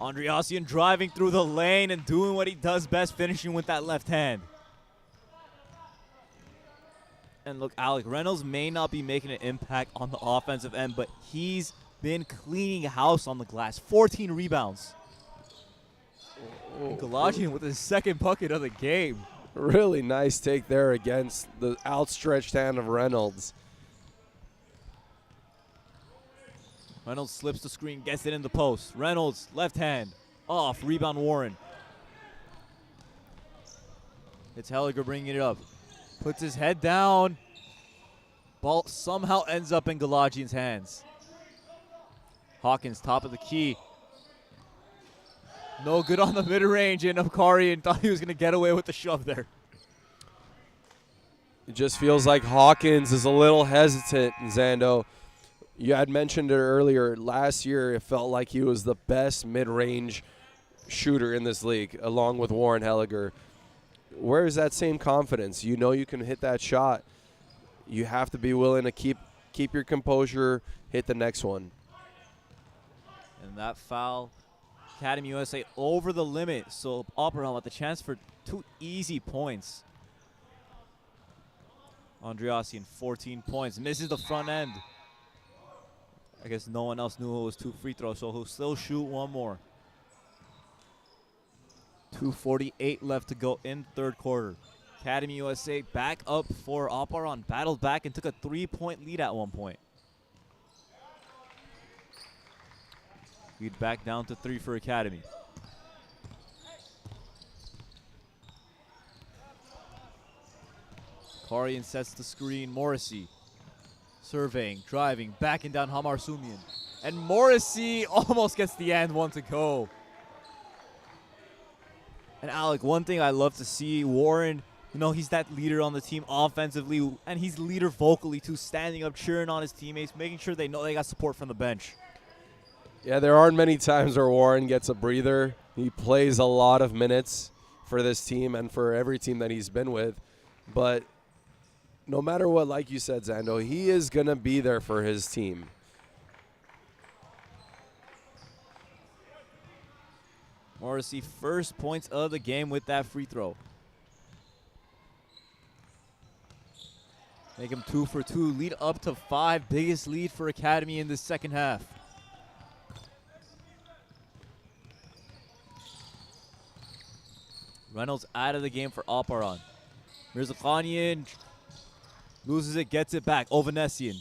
Andreassian driving through the lane and doing what he does best, finishing with that left hand. And look, Alec, Reynolds may not be making an impact on the offensive end, but he's been cleaning house on the glass. 14 rebounds. Galajian with his second bucket of the game. Really nice take there against the outstretched hand of Reynolds. Reynolds slips the screen, gets it in the post. Reynolds, left hand, off, rebound Warren. It's Helliger bringing it up. Puts his head down. Ball somehow ends up in Galajian's hands. Hawkins, top of the key. No good on the mid-range, and Aparan thought he was going to get away with the shove there. It just feels like Hawkins is a little hesitant, Zando. You had mentioned it earlier. Last year, it felt like he was the best mid-range shooter in this league, along with Warren Helliger. Where is that same confidence? You know you can hit that shot. You have to be willing to keep your composure, hit the next one. And that foul, Academy USA over the limit, so Aparan with the chance for 2 easy points. Andreassian, 14 points, misses the front end. I guess no one else knew it was 2 free throws, so he'll still shoot one more. 2:48 left to go in third quarter. Academy USA back up for Aparan, battled back and took a 3-point lead at one point. Lead back down to 3 for Academy. Karian sets the screen. Morrissey surveying, driving, backing down Hamar Sumian. And Morrissey almost gets the and one to go. And Alec, one thing I love to see, Warren, you know, he's that leader on the team offensively, and he's leader vocally too, standing up, cheering on his teammates, making sure they know they got support from the bench. Yeah, there aren't many times where Warren gets a breather. He plays a lot of minutes for this team and for every team that he's been with. But no matter what, like you said, Zando, he is going to be there for his team. Morrissey, first points of the game with that free throw. Make him 2 for 2, lead up to 5, biggest lead for Academy in the second half. Reynolds out of the game for Aparan. Mirzakhanian loses it, gets it back. Ovanessian.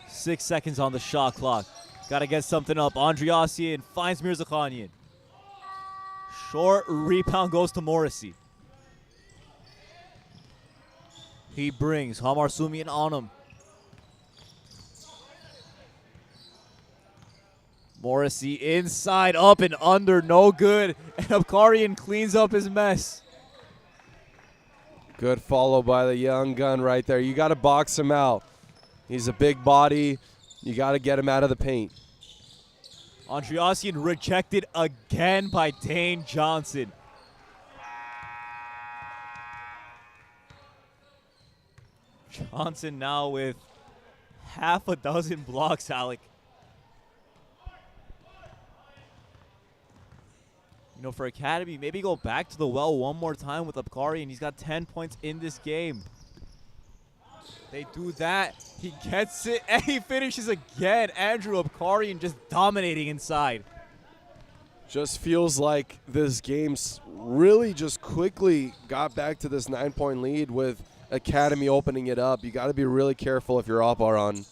6 seconds on the shot clock. Got to get something up. Andreassian finds Mirzakhanian. Short rebound goes to Morrissey. He brings Hamar Sumian on him. Morrissey inside, up and under, no good. And Aparan cleans up his mess. Good follow by the young gun right there. You got to box him out. He's a big body. You got to get him out of the paint. Andreassian rejected again by Dane Johnson. Johnson now with half a dozen blocks, Alec. You know, for Academy, maybe go back to the well one more time with Aparan. He's got 10 points in this game. They do that. He gets it, and he finishes again. Andrew Aparan just dominating inside. Just feels like this game's really just quickly got back to this 9-point lead with Academy opening it up. You got to be really careful if you're Aparan.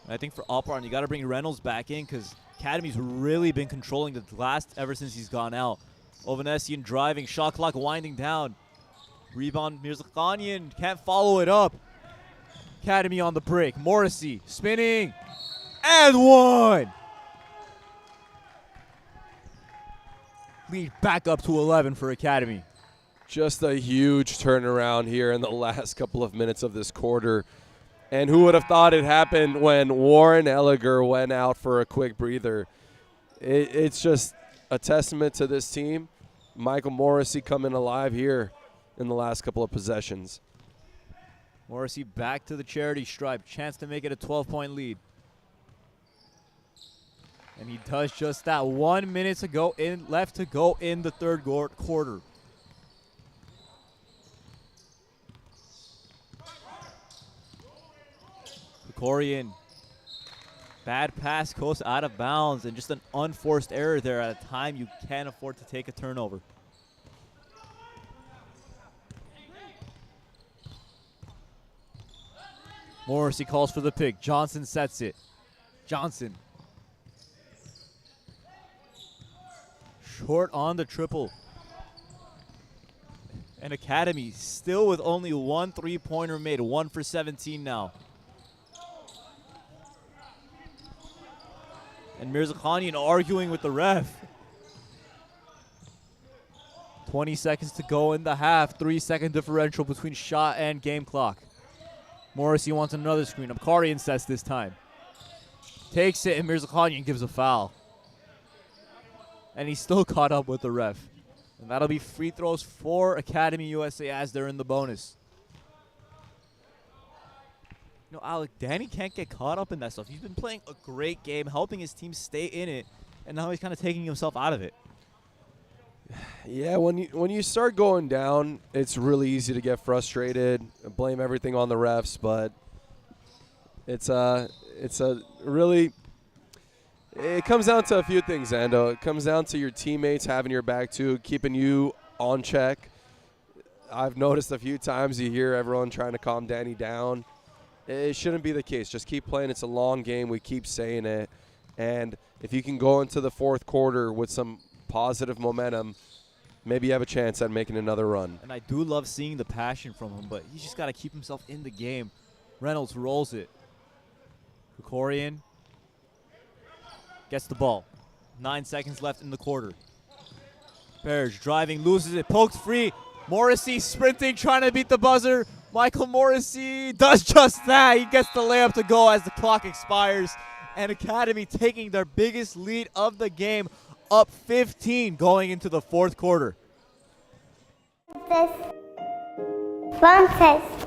I think for Aparan, you got to bring Reynolds back in because Academy's really been controlling the glass ever since he's gone out. Ovanessian driving, shot clock winding down. Rebound, Mirzakhanian can't follow it up. Academy on the break. Morrissey spinning. And one. Lead back up to 11 for Academy. Just a huge turnaround here in the last couple of minutes of this quarter. And who would have thought it happened when Warren Helliger went out for a quick breather? It's just a testament to this team. Michael Morrissey coming alive here in the last couple of possessions. Morrissey back to the charity stripe. Chance to make it a 12-point lead. And he does just that. 1 minute to go left to go in the third quarter. Krikorian. Bad pass goes out of bounds, and just an unforced error there at a time you can't afford to take a turnover. Morrissey calls for the pick. Johnson sets it. Johnson. Short on the triple. And Academy still with only one three-pointer made. 1 for 17 now. And Mirzakhanian arguing with the ref. 20 seconds to go in the half. 3-second differential between shot and game clock. Morrissey wants another screen. Aparan sets this time. Takes it, and Mirzakhanian gives a foul. And he's still caught up with the ref. And that'll be free throws for Academy USA as they're in the bonus. You know, Alec, Danny can't get caught up in that stuff. He's been playing a great game, helping his team stay in it, and now he's kind of taking himself out of it. Yeah, when you start going down, it's really easy to get frustrated, blame everything on the refs, but it's a really, it comes down to a few things, Ando. It comes down to your teammates having your back too, keeping you on check. I've noticed a few times you hear everyone trying to calm Danny down. It shouldn't be the case. Just keep playing. It's a long game. We keep saying it. And if you can go into the fourth quarter with some positive momentum, maybe you have a chance at making another run. And I do love seeing the passion from him, but he's just got to keep himself in the game. Reynolds rolls it. Krikorian gets the ball. 9 seconds left in the quarter. Berge driving, loses it, poked free. Morrissey sprinting, trying to beat the buzzer. Michael Morrissey does just that. He gets the layup to go as the clock expires. And Academy taking their biggest lead of the game, up 15 going into the fourth quarter. One test.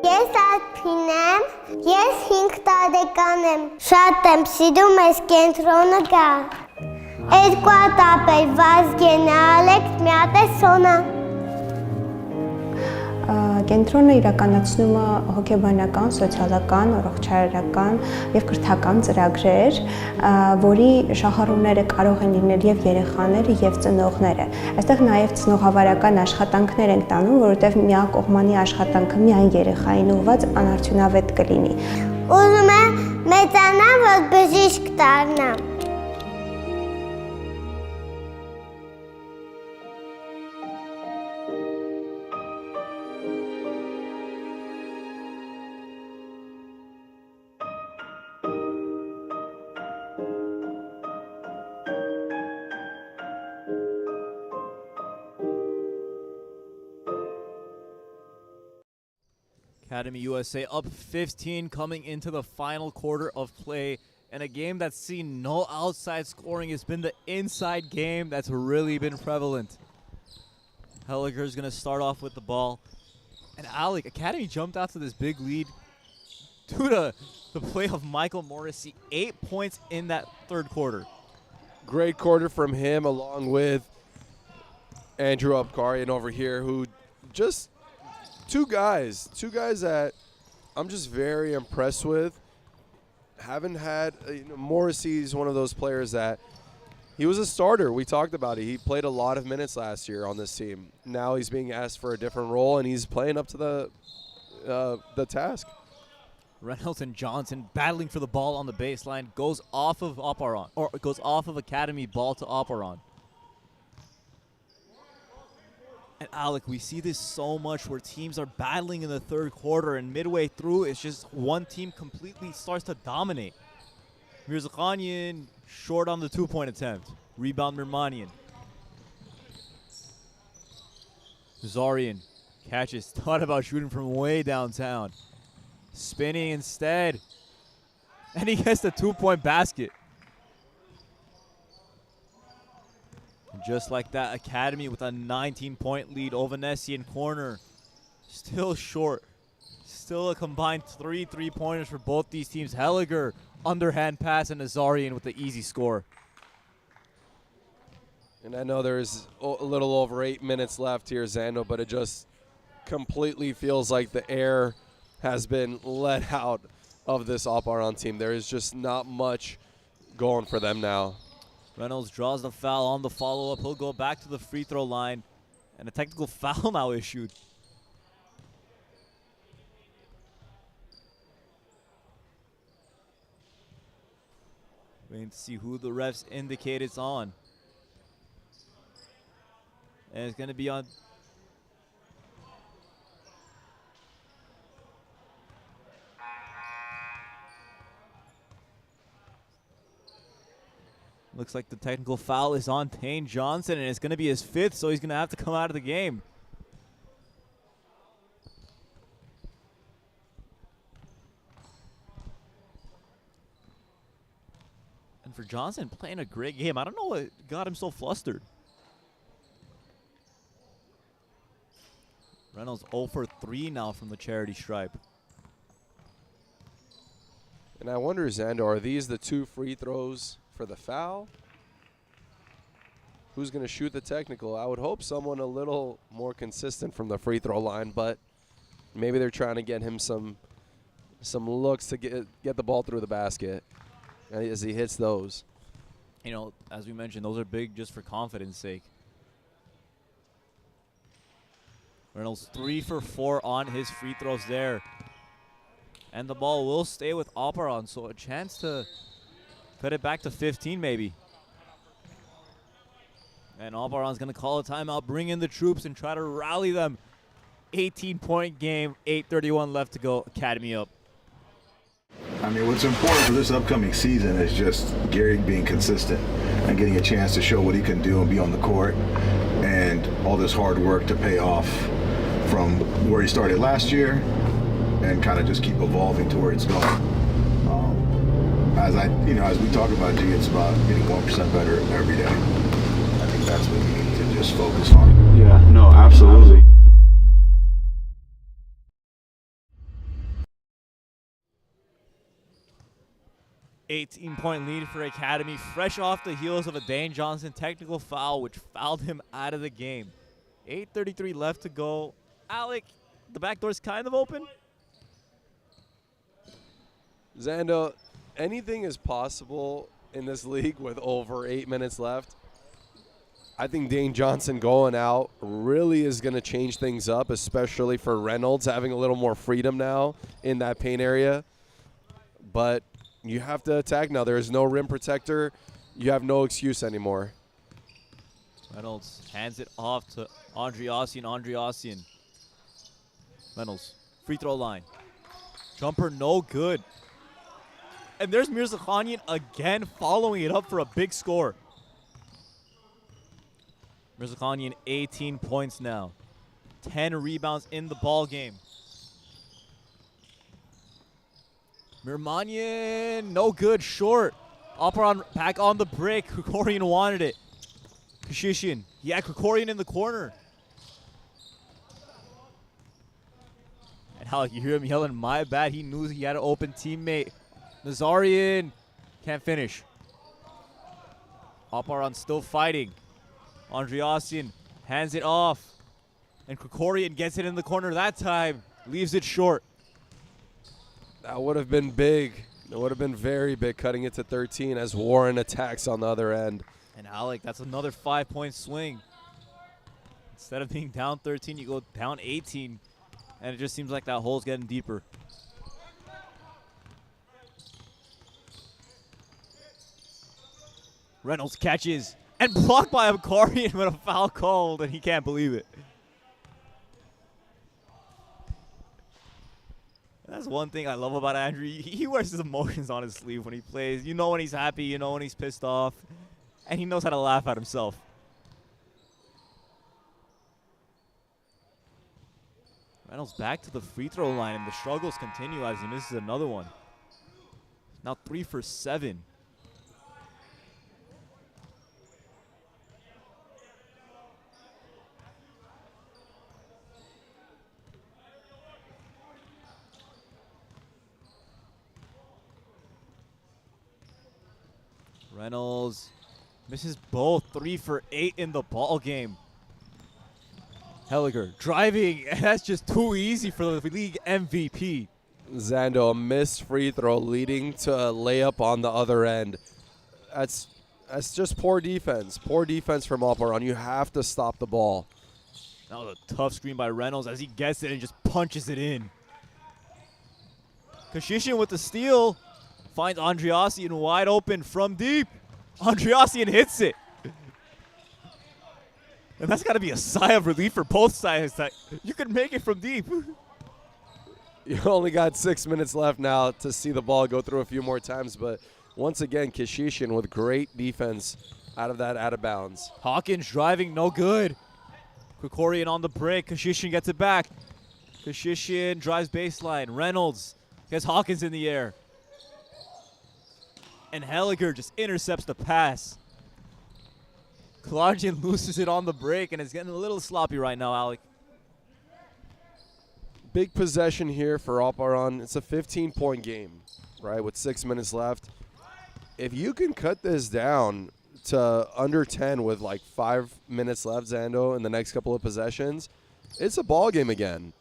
Ես Արփին եմ, ես 5 տարեկան եմ, շատ եմ սիրում ես կենտրոնը գա։ Երկու հատ ապել Վազգենը, Ալեքս, մի հատ է Սոնա։ Կենտրոնը իրականացնում է հոգեբանական, սոցիալական, առողջարարական եւ կրթական ծրագրեր, որի շահառուները կարող են լինել եւ երեխաները եւ ծնողները։ Այստեղ նաեւ ծնողավարական աշխատանքներ են տանում, որովհետեւ միակողմանի աշխատանքը միայն երեխային ուղղված անարդյունավետ կլինի։ Ուզում եմ մեծանամ, որ բժիշկ դառնամ։ Academy USA up 15 coming into the final quarter of play. And a game that's seen no outside scoring. Has been the inside game that's really been prevalent. Helliger's going to start off with the ball. And Alec, Academy jumped out to this big lead due to the play of Michael Morrissey. 8 points in that third quarter. Great quarter from him, along with Andrew Aparan over here, who just two guys that I'm just very impressed with. Haven't had Morrissey's one of those players that he was a starter. We talked about it. He played a lot of minutes last year on this team. Now he's being asked for a different role, and he's playing up to the task. Reynolds and Johnson battling for the ball on the baseline. Goes off of Aparan, or goes off of Academy ball to Aparan. And Alec, we see this so much where teams are battling in the third quarter, and midway through, it's just one team completely starts to dominate. Mirzakhanian short on the two-point attempt. Rebound Mirmanian. Zarian catches, thought about shooting from way downtown. Spinning instead. And he gets the two-point basket. Just like that, Academy with a 19-point lead. Ovanesian corner. Still short. Still a combined 3 3-pointers for both these teams. Helliger, underhand pass, and Nazarian with the easy score. And I know there's a little over 8 minutes left here, Zando, but it just completely feels like the air has been let out of this Aparan team. There is just not much going for them now. Reynolds draws the foul on the follow-up. He'll go back to the free throw line, and a technical foul now issued. Waiting to see who the refs indicate it's on. And it's going to be on. Looks like the technical foul is on Dane Johnson, and it's going to be his 5th, so he's going to have to come out of the game. And for Johnson, playing a great game. I don't know what got him so flustered. Reynolds 0 for 3 now from the charity stripe. And I wonder, Zando, are these the 2 free throws for the foul? Who's going to shoot the technical? I would hope someone a little more consistent from the free throw line, but maybe they're trying to get him some looks to get the ball through the basket as he hits those. You know, as we mentioned, those are big just for confidence sake. Reynolds 3 for 4 on his free throws there. And the ball will stay with Aparan, so a chance to cut it back to 15 maybe. And Aparan's going to call a timeout, bring in the troops, and try to rally them. 18-point game, 8:31 left to go. Academy up. I mean, what's important for this upcoming season is just Gary being consistent and getting a chance to show what he can do and be on the court, and all this hard work to pay off from where he started last year and kind of just keep evolving to where it's going. As we talk about, G, it's about getting 1% better every day. I think that's what we need to just focus on. Yeah, no, absolutely. $18-point lead for Academy, fresh off the heels of a Dane Johnson technical foul, which fouled him out of the game. 8:33 left to go. Alec, the back door's kind of open. Zando, anything is possible in this league with over 8 minutes left. I think Dane Johnson going out really is going to change things up, especially for Reynolds having a little more freedom now in that paint area. But you have to attack now. There is no rim protector. You have no excuse anymore. Reynolds hands it off to Andreassian. Reynolds, free throw line. Jumper no good. And there's Mirzakhanian again following it up for a big score. Mirzakhanian 18 points now. 10 rebounds in the ball game. Mirmanian, no good, short. Aparan back on the break. Krikorian wanted it. Kashishian, he had Krikorian in the corner. And how you hear him yelling, my bad. He knew he had an open teammate. Nazarian can't finish. Aparan still fighting. Andreassian hands it off. And Krikorian gets it in the corner that time. Leaves it short. That would have been big. It would have been very big, cutting it to 13 as Warren attacks on the other end. And Alec, that's another 5-point swing. Instead of being down 13, you go down 18. And it just seems like that hole's getting deeper. Reynolds catches and blocked by Akarian with a foul called, and he can't believe it. That's one thing I love about Andrew. He wears his emotions on his sleeve when he plays. You know when he's happy, you know when he's pissed off, and he knows how to laugh at himself. Reynolds back to the free throw line, and the struggles continue as he misses another one. Now 3 for 7. Reynolds misses both. 3 for 8 in the ball game. Helliger driving, and that's just too easy for the league MVP. Zando, a missed free throw leading to a layup on the other end. That's just poor defense. Poor defense from Aparan. You have to stop the ball. That was a tough screen by Reynolds as he gets it and just punches it in. Kashishin with the steal. Finds Andreassian wide open from deep. Andreassian hits it. And that's got to be a sigh of relief for both sides. That you can make it from deep. You only got 6 minutes left now to see the ball go through a few more times, but once again, Kashishin with great defense out of bounds. Hawkins driving, no good. Krikorian on the break. Kashishin gets it back. Kashishin drives baseline. Reynolds gets Hawkins in the air. And Helliger just intercepts the pass. Kalarjian loses it on the break, and it's getting a little sloppy right now, Alec. Big possession here for Aparan. It's a 15-point game, right, with 6 minutes left. If you can cut this down to under 10 with like 5 minutes left, Zando, in the next couple of possessions, it's a ball game again.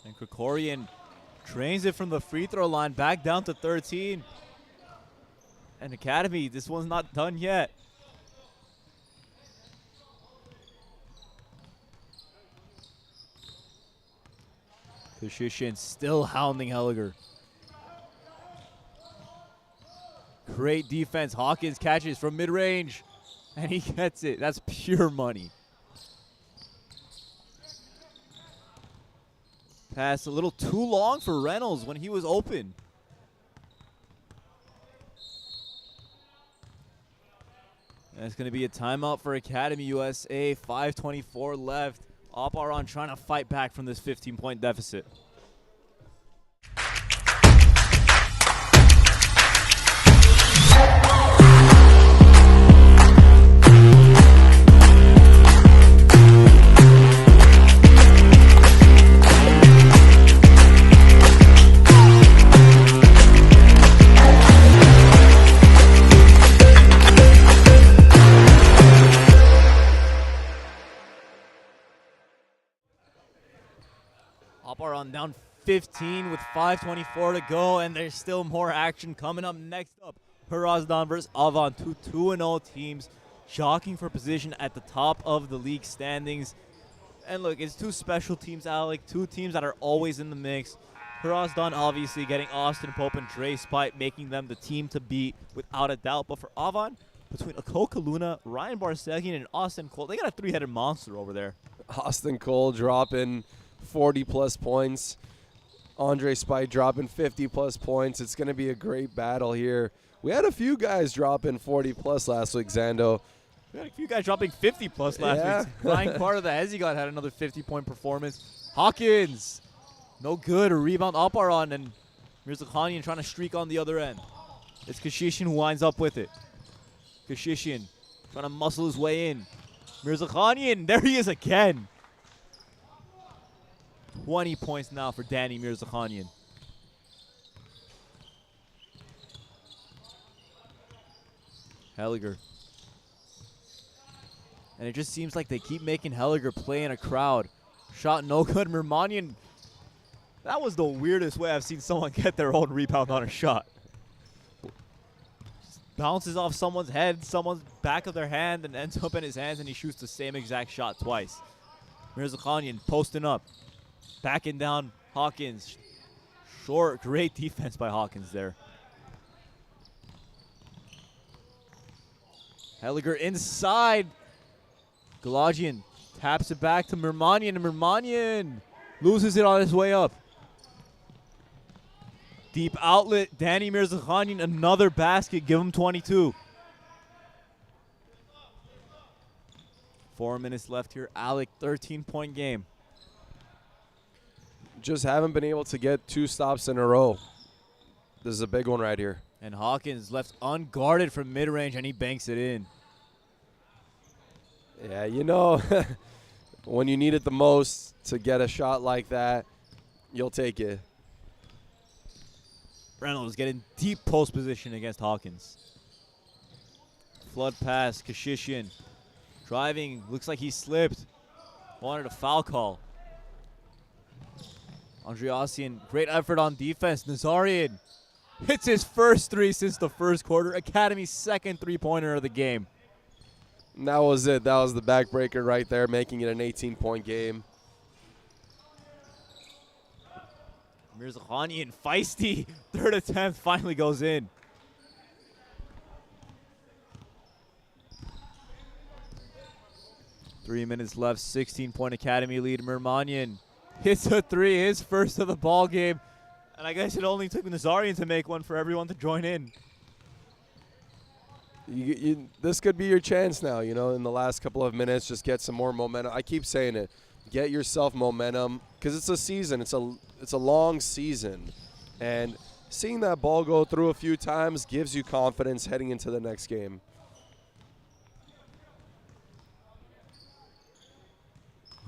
And Krikorian drains it from the free throw line back down to 13. And Academy, this one's not done yet. Kashishin still hounding Helliger. Great defense. Hawkins catches from mid-range, and he gets it. That's pure money. Pass a little too long for Reynolds when he was open. And it's going to be a timeout for Academy USA. 5:24 left. Aparan trying to fight back from this 15-point deficit. Aparan down 15 with 5:24 to go, and there's still more action coming up. Next up, Hrazdan versus Avan, two 2-0 teams jockeying for position at the top of the league standings. And look, it's two special teams, Alec, two teams that are always in the mix. Hrazdan obviously getting Austin Pope and Dre Spite, making them the team to beat without a doubt. But for Avan, between Akoka Luna, Ryan Barsegian, and Austin Cole, they got a three-headed monster over there. Austin Cole dropping 40-plus points. Andre Spite dropping 50-plus points. It's going to be a great battle here. We had a few guys dropping 40-plus last week, Zando. We had a few guys dropping 50-plus last week. Ryan Carter, the Hezigot, had another 50-point performance. Hawkins, no good. A rebound Aparan, and Mirzakhanian trying to streak on the other end. It's Kashishin who winds up with it. Kashishin trying to muscle his way in. Mirzakhanian, there he is again. 20 points now for Danny Mirzakhanian. Helliger. And it just seems like they keep making Helliger play in a crowd. Shot no good. Mermanian, that was the weirdest way I've seen someone get their own rebound on a shot. Just bounces off someone's head, someone's back of their hand, and ends up in his hands, and he shoots the same exact shot twice. Mirzakhanian posting up. Backing down Hawkins. Short, great defense by Hawkins there. Helliger inside. Galajian taps it back to Mermanian, and Mermanian loses it on his way up. Deep outlet, Danny Mirzakhanian, another basket, give him 22. 4 minutes left here. Alec, 13-point game. Just haven't been able to get 2 stops in a row. This is a big one right here. And Hawkins left unguarded from mid-range, and he banks it in. Yeah, you know, when you need it the most to get a shot like that, you'll take it. Reynolds getting deep post position against Hawkins. Flood pass, Kashishin. Driving, looks like he slipped. Wanted a foul call. Andreassian, great effort on defense. Nazarian hits his first three since the first quarter. Academy's second three-pointer of the game. And that was it. That was the backbreaker right there, making it an 18-point game. Mirzakhanian, feisty. Third attempt finally goes in. Three minutes left, 16-point Academy lead. Mirmanian hits a three, his first of the ball game. And I guess it only took Nazarian to make one for everyone to join in. This could be your chance now, you know, in the last couple of minutes, just get some more momentum. I keep saying it. Get yourself momentum because it's a season. It's a long season. And seeing that ball go through a few times gives you confidence heading into the next game.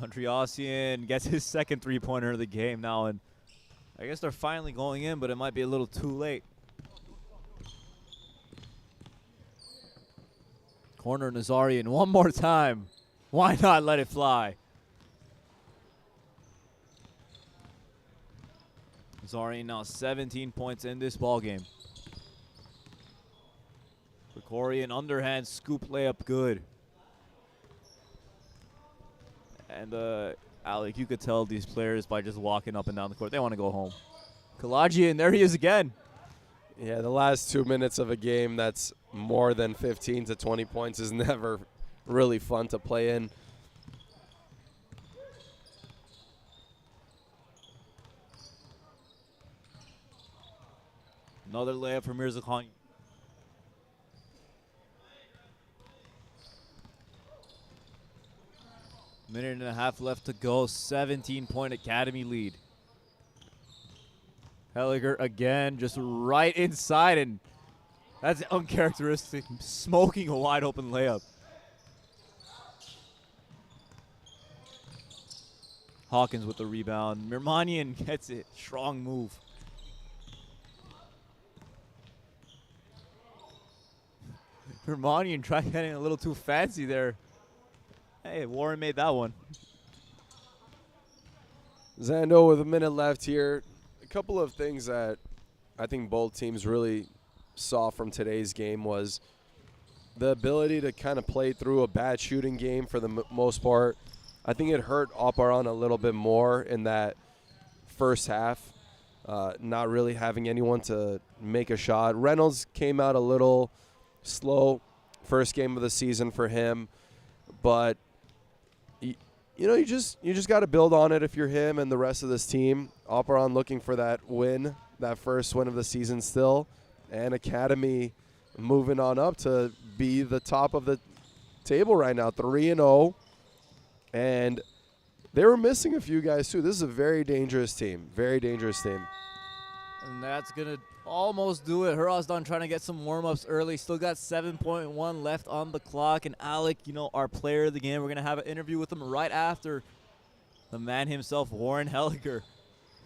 Andreassian gets his second three-pointer of the game now, and I guess they're finally going in, but it might be a little too late. Corner Nazarian one more time. Why not let it fly? Nazarian now 17 points in this ball game. Krikorian underhand scoop layup good. And Alec, you could tell these players by just walking up and down the court, they want to go home. Kalajian, there he is again. Yeah, the last 2 minutes of a game that's more than 15 to 20 points is never really fun to play in. Another layup for Mirzakhanian. Minute and a half left to go. 17-point Academy lead. Helliger again, just right inside, and that's uncharacteristic. Smoking a wide open layup. Hawkins with the rebound. Mirmanian gets it. Strong move. Mirmanian tried getting a little too fancy there. Hey, Warren made that one. Zando with a minute left here. A couple of things that I think both teams really saw from today's game was the ability to kind of play through a bad shooting game for the most part. I think it hurt Aparan a little bit more in that first half, not really having anyone to make a shot. Reynolds came out a little slow, first game of the season for him, but you know, you just got to build on it if you're him and the rest of this team. Aparan looking for that win, that first win of the season still, and Academy moving on up to be the top of the table right now, 3-0, and they were missing a few guys too. This is a very dangerous team, very dangerous team. And that's gonna almost do it. Hrazdan trying to get some warm-ups early. Still got 7.1 left on the clock. And Alec, you know, our player of the game, we're going to have an interview with him right after. The man himself, Warren Helliger,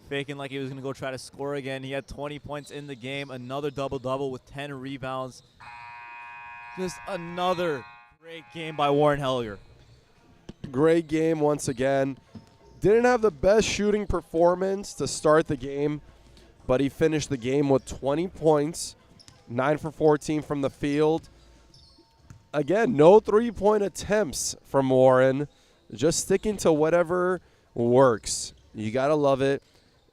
faking like he was going to go try to score again. He had 20 points in the game. Another double-double with 10 rebounds. Just another great game by Warren Helliger. Great game once again. Didn't have the best shooting performance to start the game, but he finished the game with 20 points, 9 for 14 from the field. Again, no three-point attempts from Warren, just sticking to whatever works. You got to love it.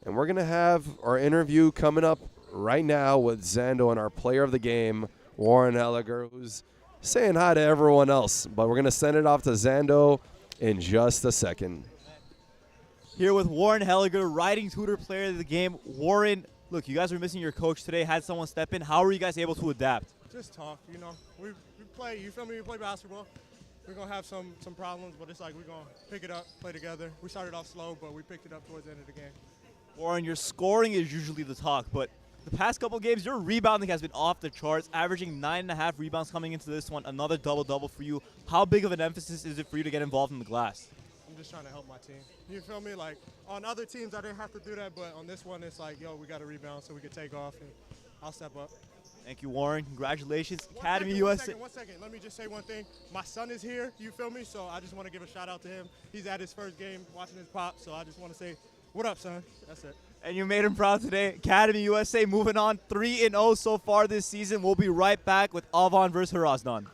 And we're going to have our interview coming up right now with Zando and our player of the game, Warren Helliger, who's saying hi to everyone else. But we're going to send it off to Zando in just a second. Here with Warren Helliger, riding tutor player of the game. Warren, look, you guys were missing your coach today, had someone step in. How were you guys able to adapt? Just tough, you know. We play, you feel me, we play basketball. We're going to have some problems, but it's like we're going to pick it up, play together. We started off slow, but we picked it up towards the end of the game. Warren, your scoring is usually the talk, but the past couple games, your rebounding has been off the charts, averaging 9.5 rebounds coming into this one, another double-double for you. How big of an emphasis is it for you to get involved in the glass? I'm just trying to help my team. You feel me? Like, on other teams, I didn't have to do that, but on this one, it's like, yo, we got to rebound so we can take off, and I'll step up. Thank you, Warren. Congratulations, One Academy second, USA. One second. Let me just say one thing. My son is here, you feel me? So I just want to give a shout out to him. He's at his first game watching his pop, so I just want to say, what up, son? That's it. And you made him proud today. Academy USA moving on 3-0 so far this season. We'll be right back with Avon versus Harazdan.